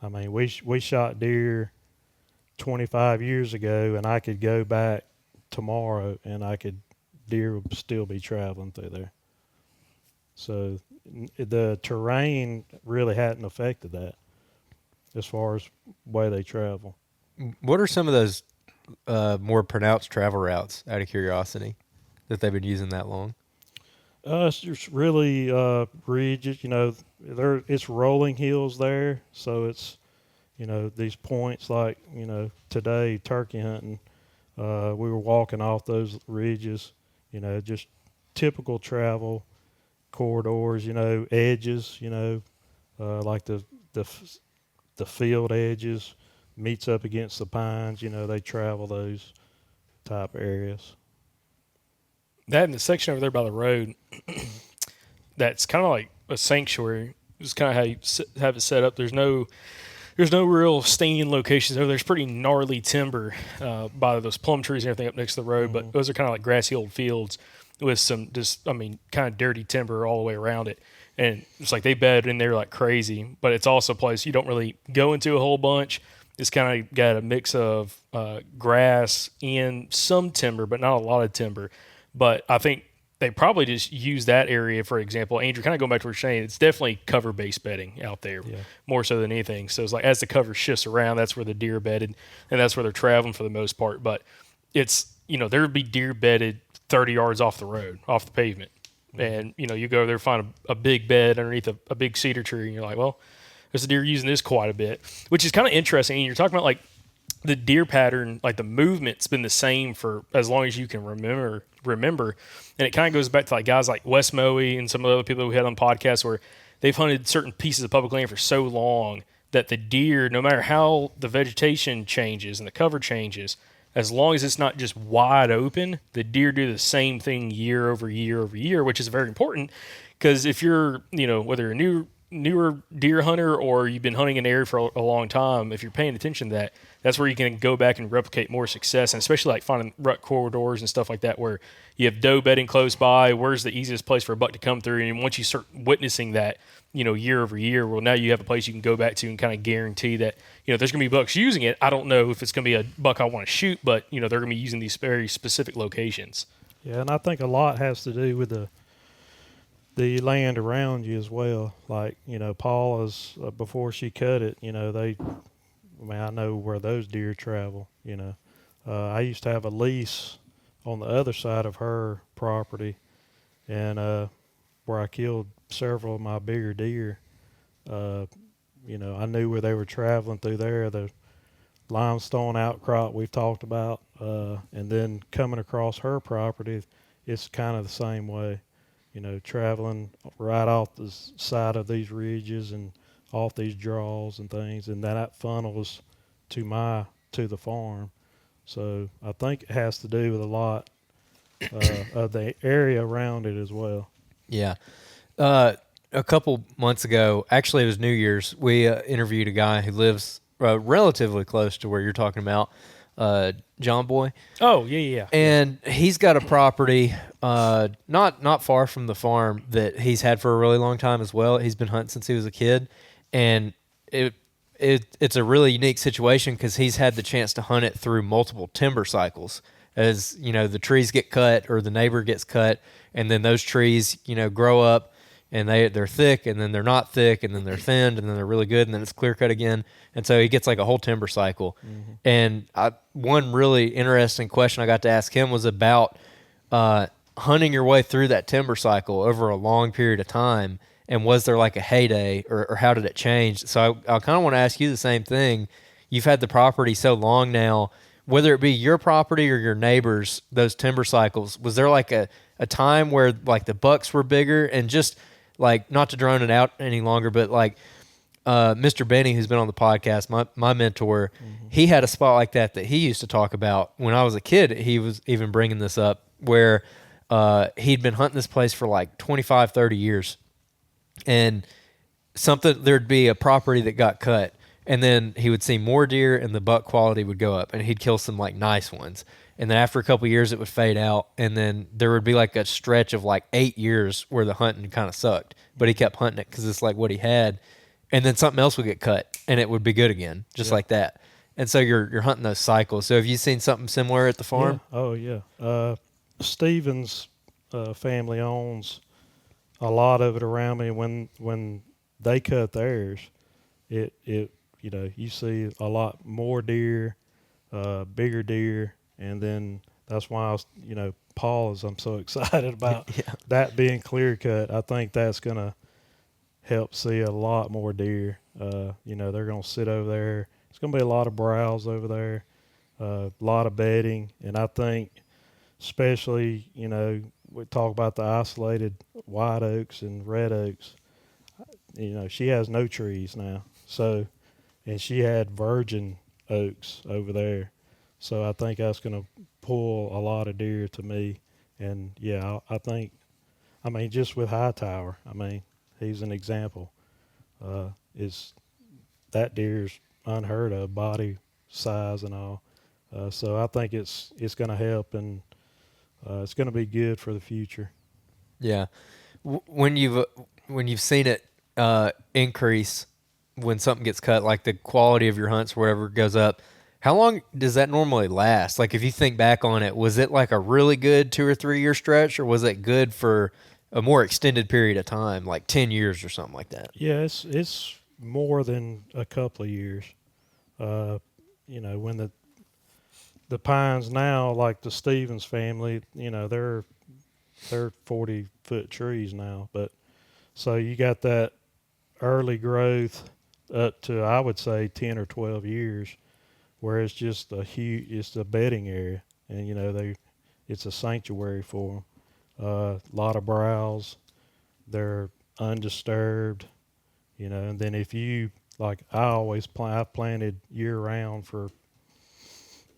We shot deer 25 years ago, and I could go back tomorrow, and deer would still be traveling through there. So the terrain really hadn't affected that as far as way they travel. What are some of those more pronounced travel routes, out of curiosity, that they've been using that long? It's just really ridges. It's rolling hills there, so it's these points like today turkey hunting. We were walking off those ridges. Just typical travel corridors. Edges. Like the field edges meets up against the pines. They travel those type areas. That in the section over there by the road, that's kind of like a sanctuary. It's kind of how you have it set up. There's no real staying locations over there. There's pretty gnarly timber by those plum trees and everything up next to the road, but those are kind of like grassy old fields with some kind of dirty timber all the way around it. And it's like they bed in there like crazy, but it's also a place you don't really go into a whole bunch. It's kind of got a mix of grass and some timber, but not a lot of timber. But I think they probably just use that area, for example. Andrew, kind of going back to what you're saying, it's definitely cover-based bedding out there, more so than anything. So it's like as the cover shifts around, that's where the deer bedded, and that's where they're traveling for the most part. But it's, there would be deer bedded 30 yards off the road, off the pavement. And, you go there, find a big bed underneath a big cedar tree, and you're like, well, there's a deer using this quite a bit, which is kind of interesting. And you're talking about, like, the deer pattern, like the movement's been the same for as long as you can remember. And it kind of goes back to like guys like Wes Moe and some of the other people we had on podcasts where they've hunted certain pieces of public land for so long that the deer, no matter how the vegetation changes and the cover changes, as long as it's not just wide open, the deer do the same thing year over year over year, which is very important because if you're, whether you're a newer deer hunter or you've been hunting an area for a long time, if you're paying attention to that, that's where you can go back and replicate more success, and especially like finding rut corridors and stuff like that where you have doe bedding close by. Where's the easiest place for a buck to come through? And once you start witnessing that, year over year, well, now you have a place you can go back to and kind of guarantee that, there's going to be bucks using it. I don't know if it's going to be a buck I want to shoot, but, they're going to be using these very specific locations. Yeah, and I think a lot has to do with the land around you as well. Like, Paula's, before she cut it, I know where those deer travel, I used to have a lease on the other side of her property, and where I killed several of my bigger deer. I knew where they were traveling through there. The limestone outcrop we've talked about, and then coming across her property, it's kind of the same way. Traveling right off the side of these ridges and off these draws and things, and that funnels to the farm. So I think it has to do with a lot of the area around it as well. Yeah. A couple months ago, actually it was New Year's, we interviewed a guy who lives relatively close to where you're talking about, John Boy. Oh, yeah. And he's got a property not far from the farm that he's had for a really long time as well. He's been hunting since he was a kid, and it's a really unique situation because he's had the chance to hunt it through multiple timber cycles. As the trees get cut or the neighbor gets cut, and then those trees grow up, and they're thick, and then they're not thick, and then they're thinned, and then they're really good, and then it's clear cut again. And so he gets like a whole timber cycle. Mm-hmm. And one really interesting question I got to ask him was about hunting your way through that timber cycle over a long period of time. And was there like a heyday, or how did it change? So I kind of want to ask you the same thing. You've had the property so long now, whether it be your property or your neighbors, those timber cycles, was there like a time where like the bucks were bigger? And just like, not to drone it out any longer, but like Mr. Benny, who's been on the podcast, my mentor, mm-hmm. he had a spot like that he used to talk about when I was a kid. He was even bringing this up where he'd been hunting this place for like 25, 30 years. And there'd be a property that got cut, and then he would see more deer and the buck quality would go up, and he'd kill some like nice ones. And then after a couple of years, it would fade out. And then there would be like a stretch of like 8 years where the hunting kind of sucked, but he kept hunting it because it's like what he had. And then something else would get cut and it would be good again, just like that. And so you're hunting those cycles. So have you seen something similar at the farm? Yeah. Oh yeah. Stevens family owns a lot of it around me. When they cut theirs, it you see a lot more deer, bigger deer, and then that's why I'm so excited about that being clear cut. I think that's gonna help see a lot more deer. They're gonna sit over there. It's gonna be a lot of browse over there, a lot of bedding, and I think especially we talk about the isolated white oaks and red oaks. She has no trees now, and she had virgin oaks over there. So I think that's going to pull a lot of deer to me. And, I think, just with Hightower, he's an example. That deer's unheard of, body size and all. So I think it's going to help, and it's going to be good for the future. Yeah. When you've seen it increase when something gets cut, like the quality of your hunts, wherever it goes up, how long does that normally last? Like if you think back on it, was it like a really good 2 or 3 year stretch, or was it good for a more extended period of time, like 10 years or something like that? Yeah, it's more than a couple of years. When the pines now, like the Stevens family, they're 40-foot trees now. But so you got that early growth up to, I would say, 10 or 12 years, where it's just it's a bedding area, and it's a sanctuary for them. A lot of browse, they're undisturbed, and then if you like, I've planted year round for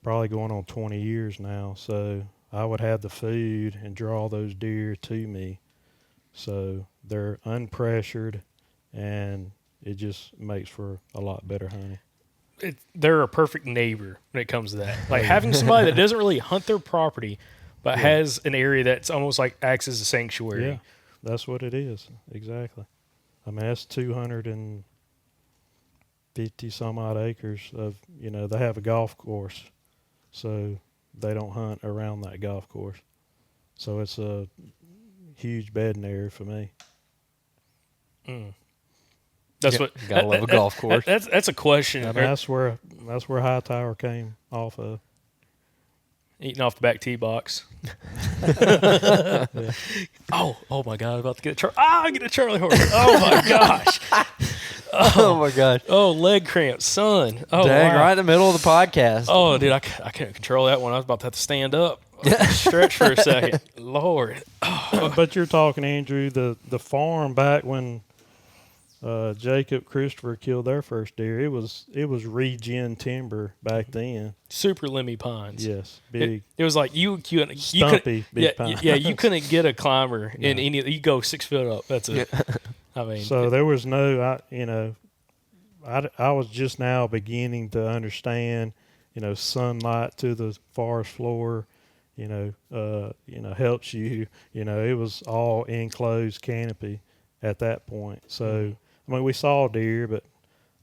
probably going on 20 years now, so I would have the food and draw those deer to me. So they're unpressured, and it just makes for a lot better hunting. They're a perfect neighbor when it comes to that. Like having somebody that doesn't really hunt their property, but has an area that's almost like acts as a sanctuary. Yeah, that's what it is. Exactly. That's 250 some odd acres of, they have a golf course, so they don't hunt around that golf course. So it's a huge bedding area for me. That's gotta love a golf course. That's a question. That's where Hightower came off of. eating off the back tee box. Oh my God! I'm about to get I get a Charlie horse. Oh my gosh! Oh my gosh! Oh, leg cramps, son. Oh, dang! wow. Right in the middle of the podcast. Oh, dude, I couldn't control that one. I was about to have to stand up, stretch for a second. Lord. But you're talking, Andrew, the farm back when Jacob Christopher killed their first deer. It was regen timber back then. Super limby pines. Yes, big. It was like you stumpy big pines. Yeah, you couldn't get a climber in any. You go 6 foot up. That's it. I mean, so there was no, I was just now beginning to understand, sunlight to the forest floor, helps you. It was all enclosed canopy at that point. So I mean, we saw deer, but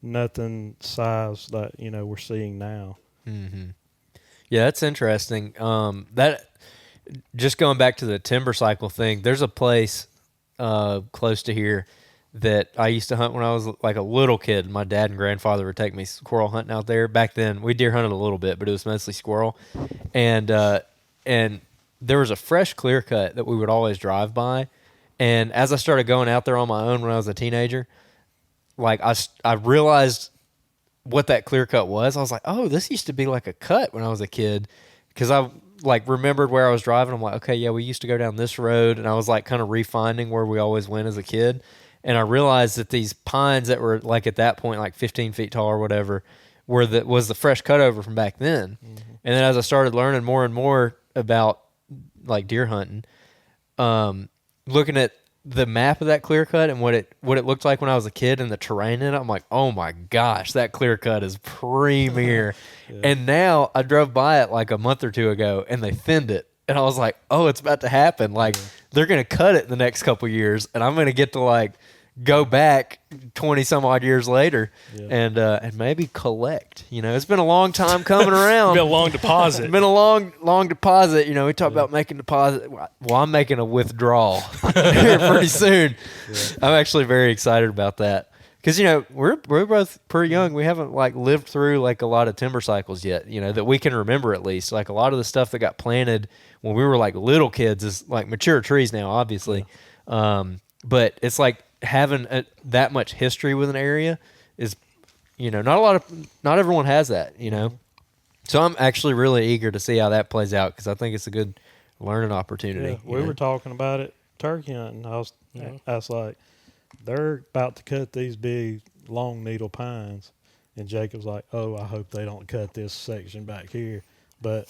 nothing size that we're seeing now. Mm-hmm. Yeah, that's interesting. That just going back to the timber cycle thing. There's a place close to here that I used to hunt when I was like a little kid. My dad and grandfather would take me squirrel hunting out there. Back then, we deer hunted a little bit, but it was mostly squirrel. And there was a fresh clear cut that we would always drive by. And as I started going out there on my own when I was a teenager, like I realized what that clear cut was. I was like, oh, this used to be like a cut when I was a kid, because I like remembered where I was driving. I'm like, okay, yeah, we used to go down this road, and I was like kind of refinding where we always went as a kid. And I realized that these pines that were like at that point like 15 feet tall or whatever was the fresh cutover from back then. Mm-hmm. And then as I started learning more and more about like deer hunting, looking at the map of that clear cut and what it looked like when I was a kid and the terrain in it, I'm like, oh my gosh, that clear cut is premier. Yeah. And now I drove by it like a month or two ago and they thinned it. And I was like, oh, it's about to happen. Like they're going to cut it in the next couple of years, and I'm going to get to like go back 20 some odd years later and maybe collect. It's been a long time coming around. It's been a long deposit. It's been a long deposit. We talk about making deposit. Well, I'm making a withdrawal here pretty soon. Yeah. I'm actually very excited about that. Because, we're both pretty young. We haven't, like, lived through, like, a lot of timber cycles yet, that we can remember at least. Like, a lot of the stuff that got planted when we were, like, little kids is, like, mature trees now, obviously. Yeah. But it's, like, having that much history with an area is, not everyone has that, So I'm actually really eager to see how that plays out, because I think it's a good learning opportunity. Yeah, we were talking about it, turkey hunting. I was like, they're about to cut these big long needle pines, and Jacob's like, oh, I hope they don't cut this section back here. But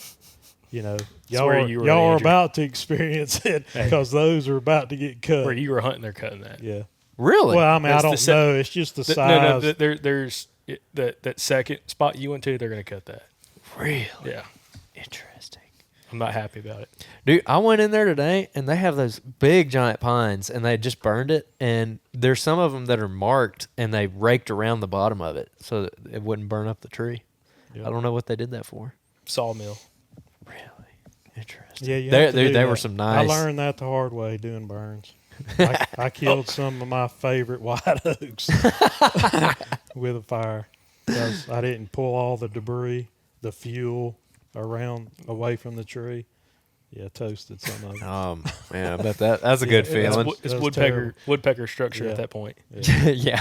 y'all are about to experience it, because those are about to get cut. Where you were hunting, they're cutting that. Yeah. Really? Well, I mean, I don't know. It's just the size. No, there's that second spot you went to, they're going to cut that. Really? Yeah. Interesting. I'm not happy about it. Dude, I went in there today, and they have those big giant pines, and they just burned it, and there's some of them that are marked, and they raked around the bottom of it so that it wouldn't burn up the tree. Yep. I don't know what they did that for. Sawmill. Really? Interesting. Yeah, they were some nice. I learned that the hard way doing burns. I killed some of my favorite white oaks with a fire, because I didn't pull all the debris, the fuel away from the tree. Yeah, toasted some of them. Man, I bet that's a good feeling. It's woodpecker structure at that point. Yeah,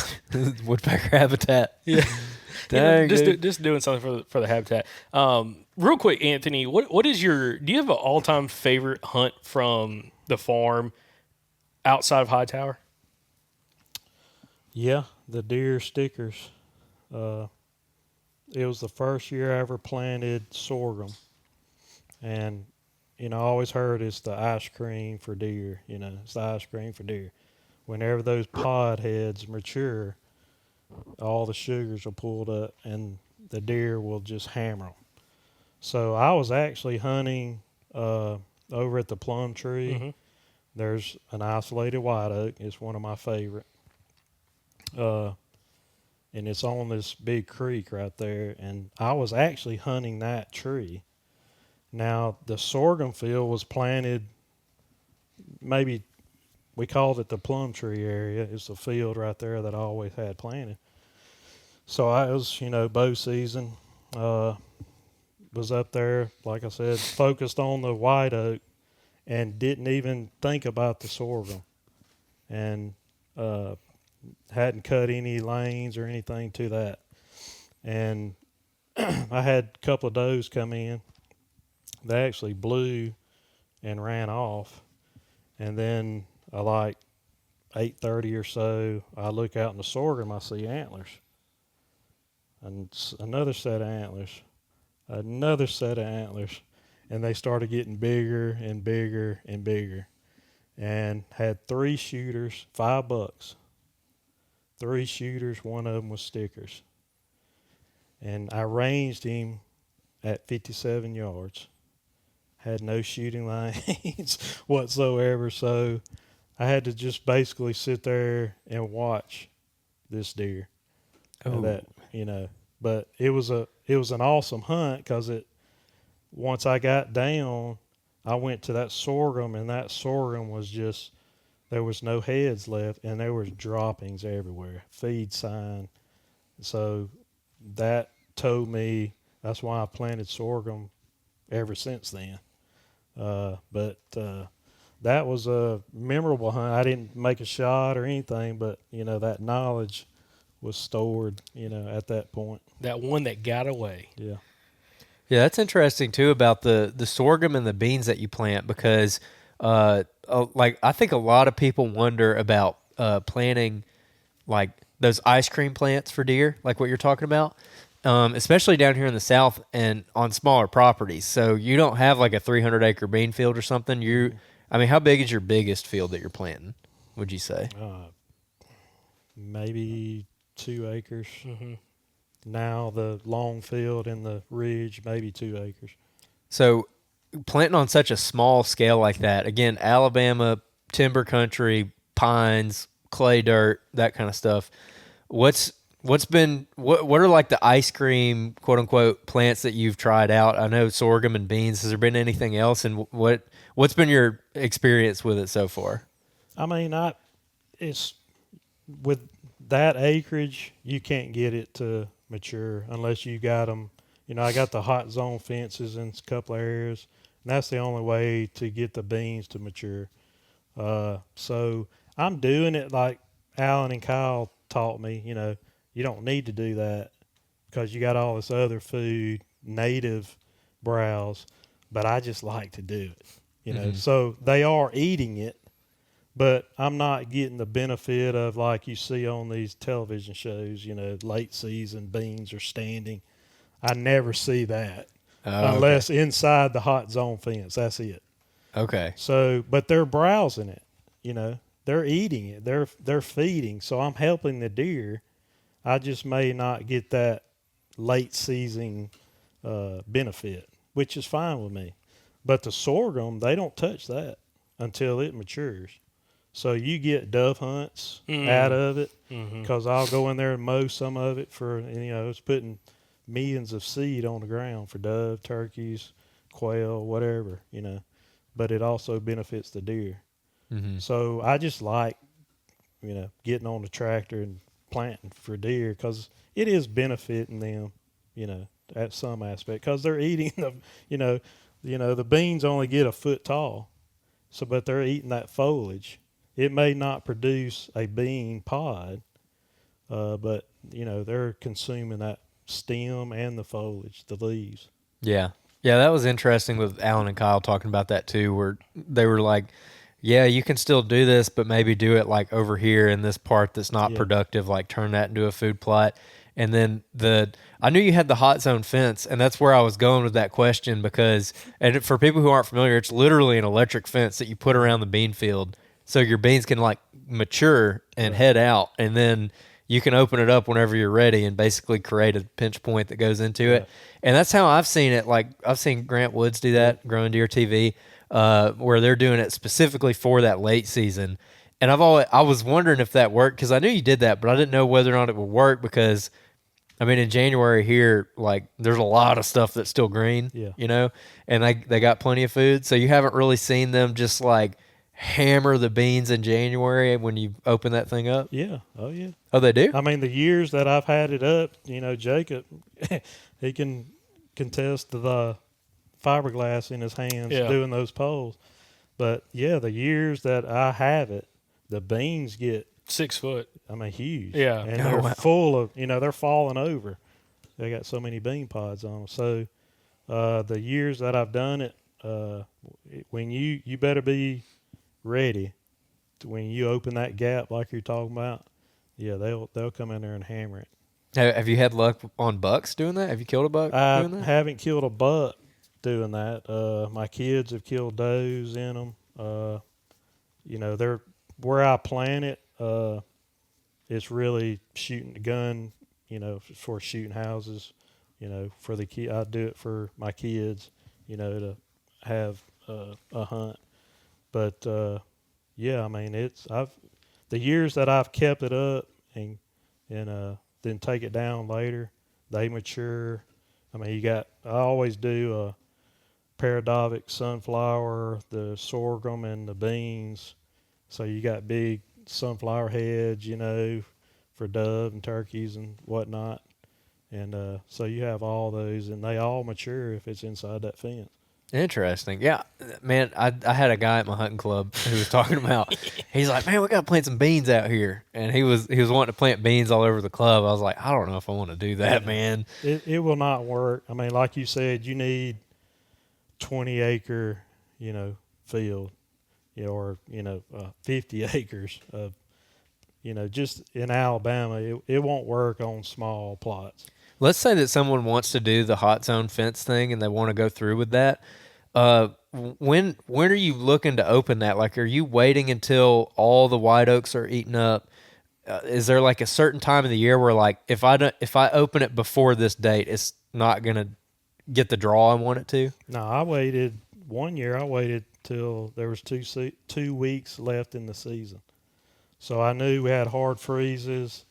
woodpecker habitat. Yeah, just doing something for the habitat. Real quick, Anthony, what is do you have an all-time favorite hunt from the farm outside of Hightower? Yeah, the deer stickers. It was the first year I ever planted sorghum. And, I always heard it's the ice cream for deer. It's the ice cream for deer. Whenever those pod heads mature, all the sugars are pulled up and the deer will just hammer them. So I was actually hunting over at the plum tree. Mm-hmm. There's an isolated white oak. It's one of my favorite. And it's on this big creek right there. And I was actually hunting that tree. Now, the sorghum field was planted, maybe we called it the plum tree area. It's the field right there that I always had planted. So I was, bow season. was up there, like I said, focused on the white oak and didn't even think about the sorghum, and hadn't cut any lanes or anything to that. And I had a couple of does come in. They actually blew and ran off. And then like 8:30 or so, I look out in the sorghum, I see antlers. And another set of antlers. Another set of antlers. And they started getting bigger and bigger and bigger. And had 3 shooters, 5 bucks. 3 shooters, one of them was stickers. And I ranged him at 57 yards. Had no shooting lanes whatsoever, so I had to just basically sit there and watch this deer. That, but it was an awesome hunt, because once I got down, I went to that sorghum, and that sorghum was just, there was no heads left, and there was droppings everywhere, feed sign. So that told me, that's why I planted sorghum ever since then. But that was a memorable hunt. I didn't make a shot or anything, but that knowledge was stored, at that point. That one that got away. Yeah. Yeah, that's interesting too about the sorghum and the beans that you plant, because like I think a lot of people wonder about planting like those ice cream plants for deer, like what you're talking about. Especially down here in the South and on smaller properties. So you don't have like a 300-acre bean field or something. I mean, how big is your biggest field that you're planting, would you say? Maybe 2 acres. Mm-hmm. Now the long field in the ridge, maybe 2 acres. So planting on such a small scale like that, again, Alabama, timber country, pines, clay dirt, that kind of stuff. What are like the ice cream, quote unquote, plants that you've tried out? I know sorghum and beans. Has there been anything else? And what's been your experience with it so far? I mean, it's with that acreage, you can't get it to mature unless you got them. I got the hot zone fences in a couple of areas, and that's the only way to get the beans to mature. So I'm doing it like Alan and Kyle taught me. You don't need to do that because you got all this other food, native browse, but I just like to do it, Mm-hmm. So they are eating it, but I'm not getting the benefit of, like you see on these television shows, late season beans are standing. I never see that unless inside the hot zone fence. That's it. Okay. So, but they're browsing it, they're eating it. They're feeding. So I'm helping the deer. I just may not get that late season benefit, which is fine with me. But the sorghum, they don't touch that until it matures. So you get dove hunts out of it, because I'll go in there and mow some of it for, it's putting millions of seed on the ground for dove, turkeys, quail, whatever, But it also benefits the deer. Mm-hmm. So I just like, getting on the tractor and planting for deer, because it is benefiting them, at some aspect, because they're eating the beans only get a foot tall, but they're eating that foliage. It may not produce a bean pod, but they're consuming that stem and the foliage, the leaves. Yeah, that was interesting with Alan and Kyle talking about that too, where they were like, yeah, you can still do this, but maybe do it like over here in this part that's not productive, like turn that into a food plot. And then I knew you had the hot zone fence, and that's where I was going with that question, because, and for people who aren't familiar, it's literally an electric fence that you put around the bean field so your beans can like mature and head out, and then you can open it up whenever you're ready and basically create a pinch point that goes into it. And that's how I've seen it. Like I've seen Grant Woods do that, Growing Deer TV. Where they're doing it specifically for that late season. And I was wondering if that worked, because I knew you did that, but I didn't know whether or not it would work, because I mean, in January here, like there's a lot of stuff that's still green, and they got plenty of food. So you haven't really seen them just like hammer the beans in January when you open that thing up? Yeah. Oh, yeah. Oh, they do? I mean, the years that I've had it up, Jacob, he can contest the fiberglass in his hands doing those poles. But yeah, the years that I have it, the beans get 6 foot. I mean, huge. Yeah, and they're full of they're falling over. They got so many bean pods on them. So the years that I've done it, when you better be ready to, when you open that gap like you're talking about. Yeah, they'll come in there and hammer it. Have you had luck on bucks doing that? Have you killed a buck doing that? I haven't killed a buck doing that. My kids have killed does in them. They're where I plant it. It's really shooting the gun. For shooting houses. For the kid, I do it for my kids. To have a hunt. But yeah, I mean, the years that I've kept it up and then take it down later, they mature. I mean, I always do a paradovic sunflower, the sorghum, and the beans. So you got big sunflower heads, for dove and turkeys and whatnot. And so you have all those, and they all mature if it's inside that fence. Interesting. Yeah, man, I had a guy at my hunting club who was talking about, he's like, man, we got to plant some beans out here. And he was wanting to plant beans all over the club. I was like, I don't know if I want to do that, man. It will not work. I mean, like you said, you need 20-acre, field, or 50 acres of, just in Alabama, it won't work on small plots. Let's say that someone wants to do the hot zone fence thing and they want to go through with that. When are you looking to open that? Like, are you waiting until all the white oaks are eaten up? Is there like a certain time of the year where, like, if I open it before this date, it's not gonna get the draw I want it to? No, I waited 1 year. I waited till there was 2 weeks left in the season, so I knew we had hard freezes.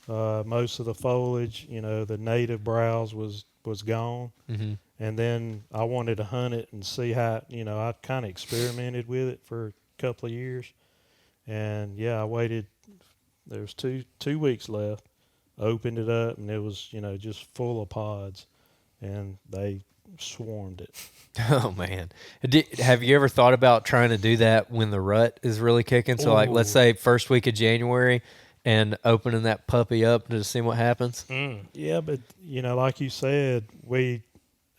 Most of the foliage, the native browse was gone. Mm-hmm. And then I wanted to hunt it and see how, I kind of experimented with it for a couple of years. And yeah, I waited. There was two weeks left. Opened it up, and it was, just full of pods, and they swarmed it. Oh man, have you ever thought about trying to do that when the rut is really kicking? So, like, let's say first week of January, and opening that puppy up to see what happens? Yeah, but, like you said,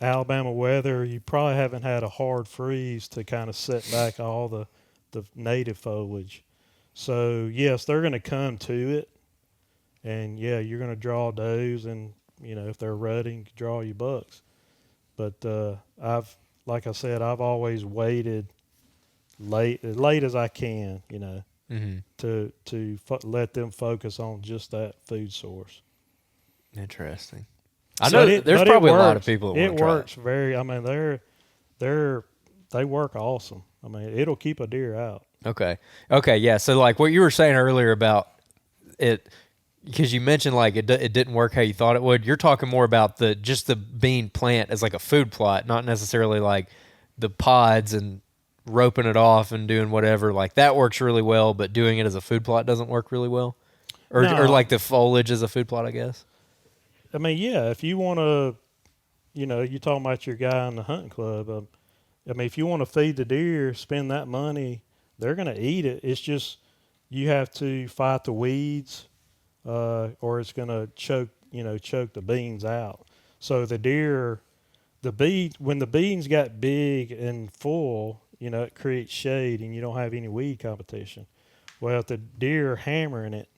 Alabama weather, you probably haven't had a hard freeze to kind of set back all the native foliage. So, yes, they're going to come to it. And, yeah, you're going to draw does, and, if they're rutting, draw your bucks. But like I said, I've always waited as late as I can, Mm-hmm. to let them focus on just that food source. Interesting. I know there's probably a lot of people that want to try it. It works very. I mean, they work awesome. I mean, it'll keep a deer out. Okay. Yeah. So, like what you were saying earlier about it, because you mentioned like it didn't work how you thought it would. You're talking more about just the bean plant as like a food plot, not necessarily like the pods and roping it off and doing whatever. Like that works really well, but doing it as a food plot doesn't work really well. Or like the foliage as a food plot, I guess. I mean, yeah, if you want to, you're talking about your guy in the hunting club. I mean, if you want to feed the deer, spend that money, they're going to eat it. It's just you have to fight the weeds, or it's going to choke the beans out. So the deer, when the beans got big and full, it creates shade and you don't have any weed competition. Well, if the deer are hammering it,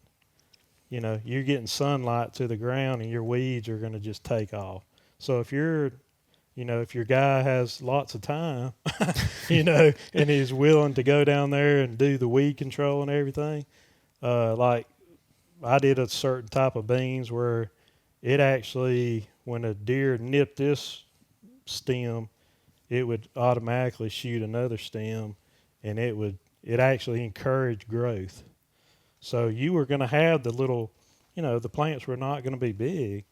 you're getting sunlight to the ground and your weeds are going to just take off. So if your guy has lots of time, and he's willing to go down there and do the weed control and everything, like I did a certain type of beans where it actually, when a deer nipped this stem, it would automatically shoot another stem, and it actually encouraged growth. So you were going to have the little, the plants were not going to be big,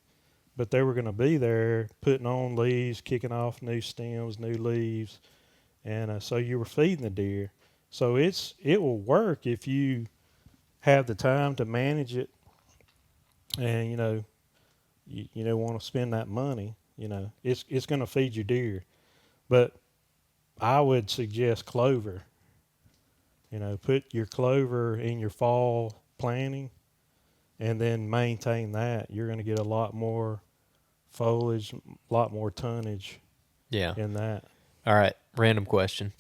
but they were going to be there putting on leaves, kicking off new stems, new leaves. And so you were feeding the deer. So it will work if you have the time to manage it and, you want to spend that money. it's going to feed your deer. But I would suggest clover. Put your clover in your fall planting and then maintain that. You're going to get a lot more foliage, a lot more tonnage in that. All right, random question.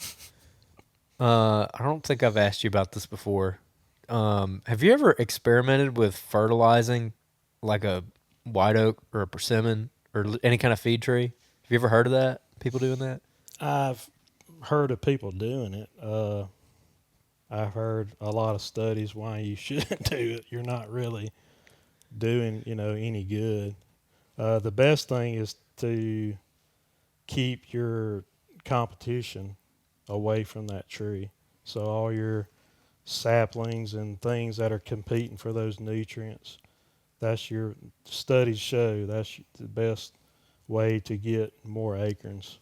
I don't think I've asked you about this before. Have you ever experimented with fertilizing like a white oak or a persimmon or any kind of feed tree? Have you ever heard of that? People doing that? I've heard of people doing it. I've heard a lot of studies why you shouldn't do it. You're not really doing, any good. The best thing is to keep your competition away from that tree. So all your saplings and things that are competing for those nutrients, that's your studies show that's the best way to get more acorns.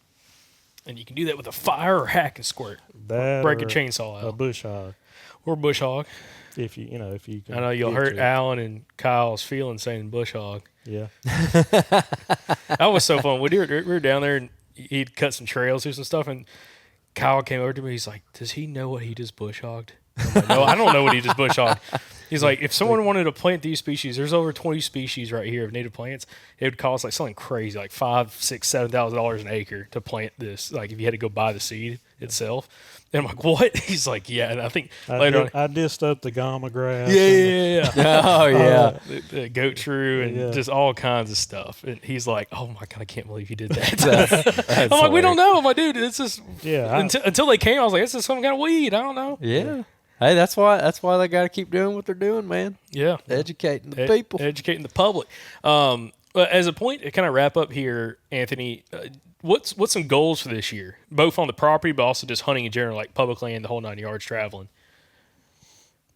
And you can do that with a fire or hack and squirt. That break a chainsaw out. A bush hog. Or bush hog. If you can. I know you'll hurt Alan and Kyle's feelings saying bush hog. Yeah. That was so fun. We were down there and he'd cut some trails through some stuff, and Kyle came over to me. He's like, "Does he know what he just bush hogged?" I'm like, "No, I don't know what he just bush hogged." He's like, "If someone wanted to plant these species, there's over 20 species right here of native plants. It would cost like something crazy, like $5,000, $6,000, $7,000 an acre to plant this. Like if you had to go buy the seed itself." And I'm like, "What?" He's like, "Yeah." And I think later on, I dissed up the gama grass. Yeah. Oh yeah, the goat shrew and just all kinds of stuff. And he's like, "Oh my god, I can't believe you did that." that's I'm like, "We don't know." I'm like, "Dude, it's just until they came, I was like, it's just some kind of weed. I don't know." Yeah. Hey, that's why they got to keep doing what they're doing, man. Yeah, educating the people, educating the public. As a point to kind of wrap up here, Anthony, what's some goals for this year, both on the property but also just hunting in general, like public land, the whole 9 yards, traveling?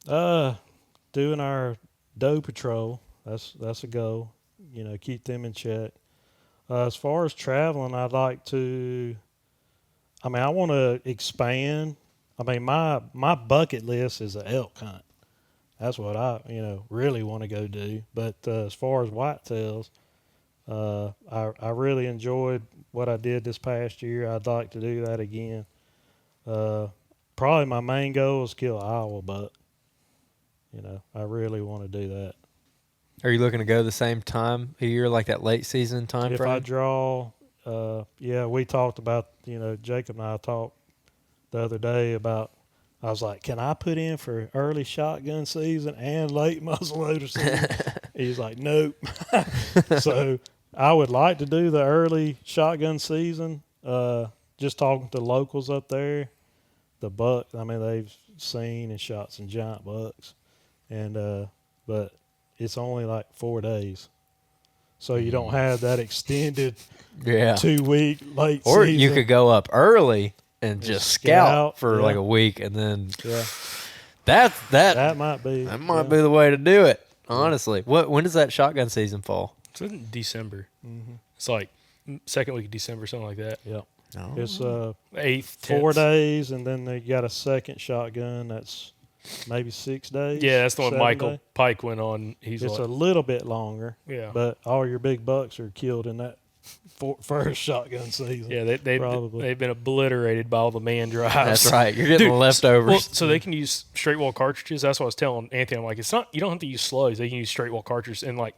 Doing our doe patrol. That's a goal. Keep them in check. As far as traveling, I'd like to. I want to expand. My bucket list is an elk hunt. That's what I, really want to go do. But as far as whitetails, I really enjoyed what I did this past year. I'd like to do that again. Probably my main goal is kill an Iowa buck. I really want to do that. Are you looking to go the same time of year, like that late season time If frame? I draw, we talked about, Jacob and I talked the other day about, I was like, can I put in for early shotgun season and late muzzleloader season? He's like, nope. So I would like to do the early shotgun season. Just talking to locals up there, the buck, they've seen and shot some giant bucks, and but it's only like 4 days, so you don't have that extended 2 week late or season. You could go up early and just scout for like a week, and then that might be be the way to do it. Honestly, when does that shotgun season fall? It's in December. Mm-hmm. It's like second week of December, something like that. Yeah. Oh. It's 8th, 4 days, and then they got a second shotgun that's maybe 6 days. Yeah, that's the one Michael day. Pike went on. It's a little bit longer. Yeah, but all your big bucks are killed in that first shotgun season. Yeah, they've been obliterated by all the man drives. That's right. You're getting the leftovers. Well, so they can use straight wall cartridges. That's what I was telling Anthony. I'm like, it's not. You don't have to use slugs. They can use straight wall cartridges, and like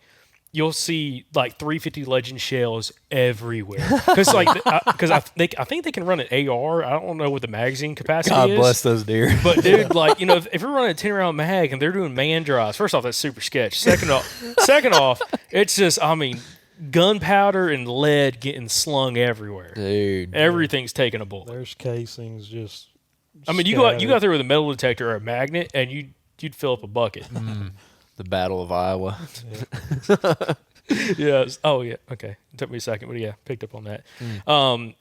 you'll see like 350 Legend shells everywhere. Because I think they can run an AR. I don't know what the magazine capacity is. God bless those deer. But dude, if you're running a 10-round mag and they're doing man drives, first off, that's super sketch. Second off, it's just gunpowder and lead getting slung everywhere. Dude, everything's taking a bullet. There's casings just. You go there with a metal detector or a magnet, and you'd fill up a bucket. The Battle of Iowa. Yes. Oh yeah. Okay. It took me a second, but yeah, picked up on that.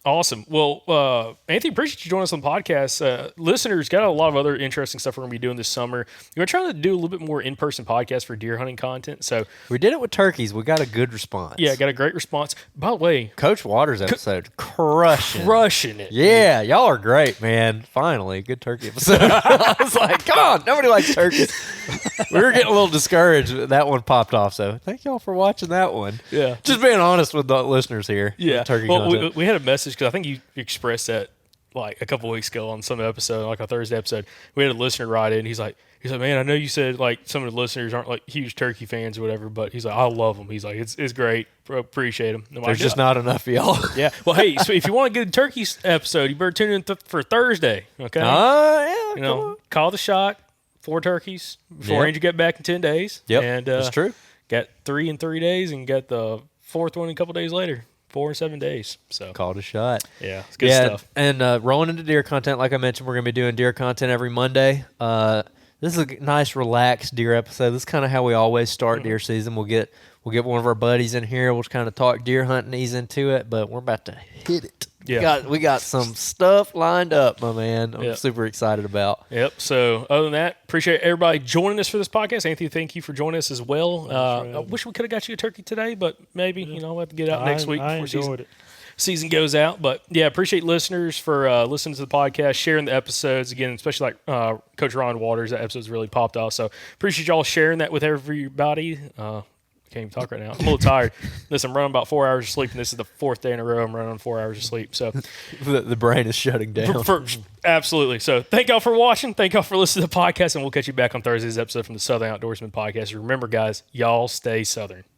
Awesome. Well, Anthony, appreciate you joining us on the podcast. Listeners, got a lot of other interesting stuff we're going to be doing this summer. We're trying to do a little bit more in-person podcast for deer hunting content. So we did it with turkeys. We got a good response. Yeah, got a great response. By the way, Coach Waters' episode, crushing it. Yeah, y'all are great, man. Finally, good turkey episode. I was like, come on, nobody likes turkeys. We were getting a little discouraged. That one popped off. So thank y'all for watching that one. Yeah. Just being honest with the listeners here. Yeah. Turkey Well, content. we had a message because I think you expressed that like a couple weeks ago on some episode, like a Thursday episode. We had a listener write in. He's like, man, I know you said like some of the listeners aren't like huge turkey fans or whatever, but he's like, I love them. He's like, it's great. Appreciate them. There's just not enough of y'all. Yeah. Well, hey, so if you want a good turkey episode, you better tune in for Thursday. Okay. Yeah. You know, call the shot. 4 turkeys before Yep. Ranger get back in 10 days. Yep. And that's true. Got 3 in 3 days and got the 4th one a couple days later. 4 and 7 days. So Called a shot. yeah, it's good stuff. And rolling into deer content, like I mentioned, we're going to be doing deer content every Monday. This is a nice, relaxed deer episode. This is kind of how we always start deer season. We'll get one of our buddies in here. We'll just kind of talk deer hunting, ease into it, but we're about to hit it. Yeah. We got some stuff lined up, my man. I'm super excited about. Yep. So other than that, appreciate everybody joining us for this podcast. Anthony, thank you for joining us as well. I wish we could have got you a turkey today, but maybe we'll have to get out next week before season goes out. But yeah, appreciate listeners for listening to the podcast, sharing the episodes again, especially like Coach Ron Waters. That episode's really popped off. So appreciate y'all sharing that with everybody. Can't even talk right now. I'm a little tired. Listen, I'm running about 4 hours of sleep, and this is the 4th day in a row I'm running on 4 hours of sleep. So the brain is shutting down. Absolutely. So thank y'all for watching. Thank y'all for listening to the podcast, and we'll catch you back on Thursday's episode from the Southern Outdoorsman Podcast. Remember, guys, y'all stay Southern.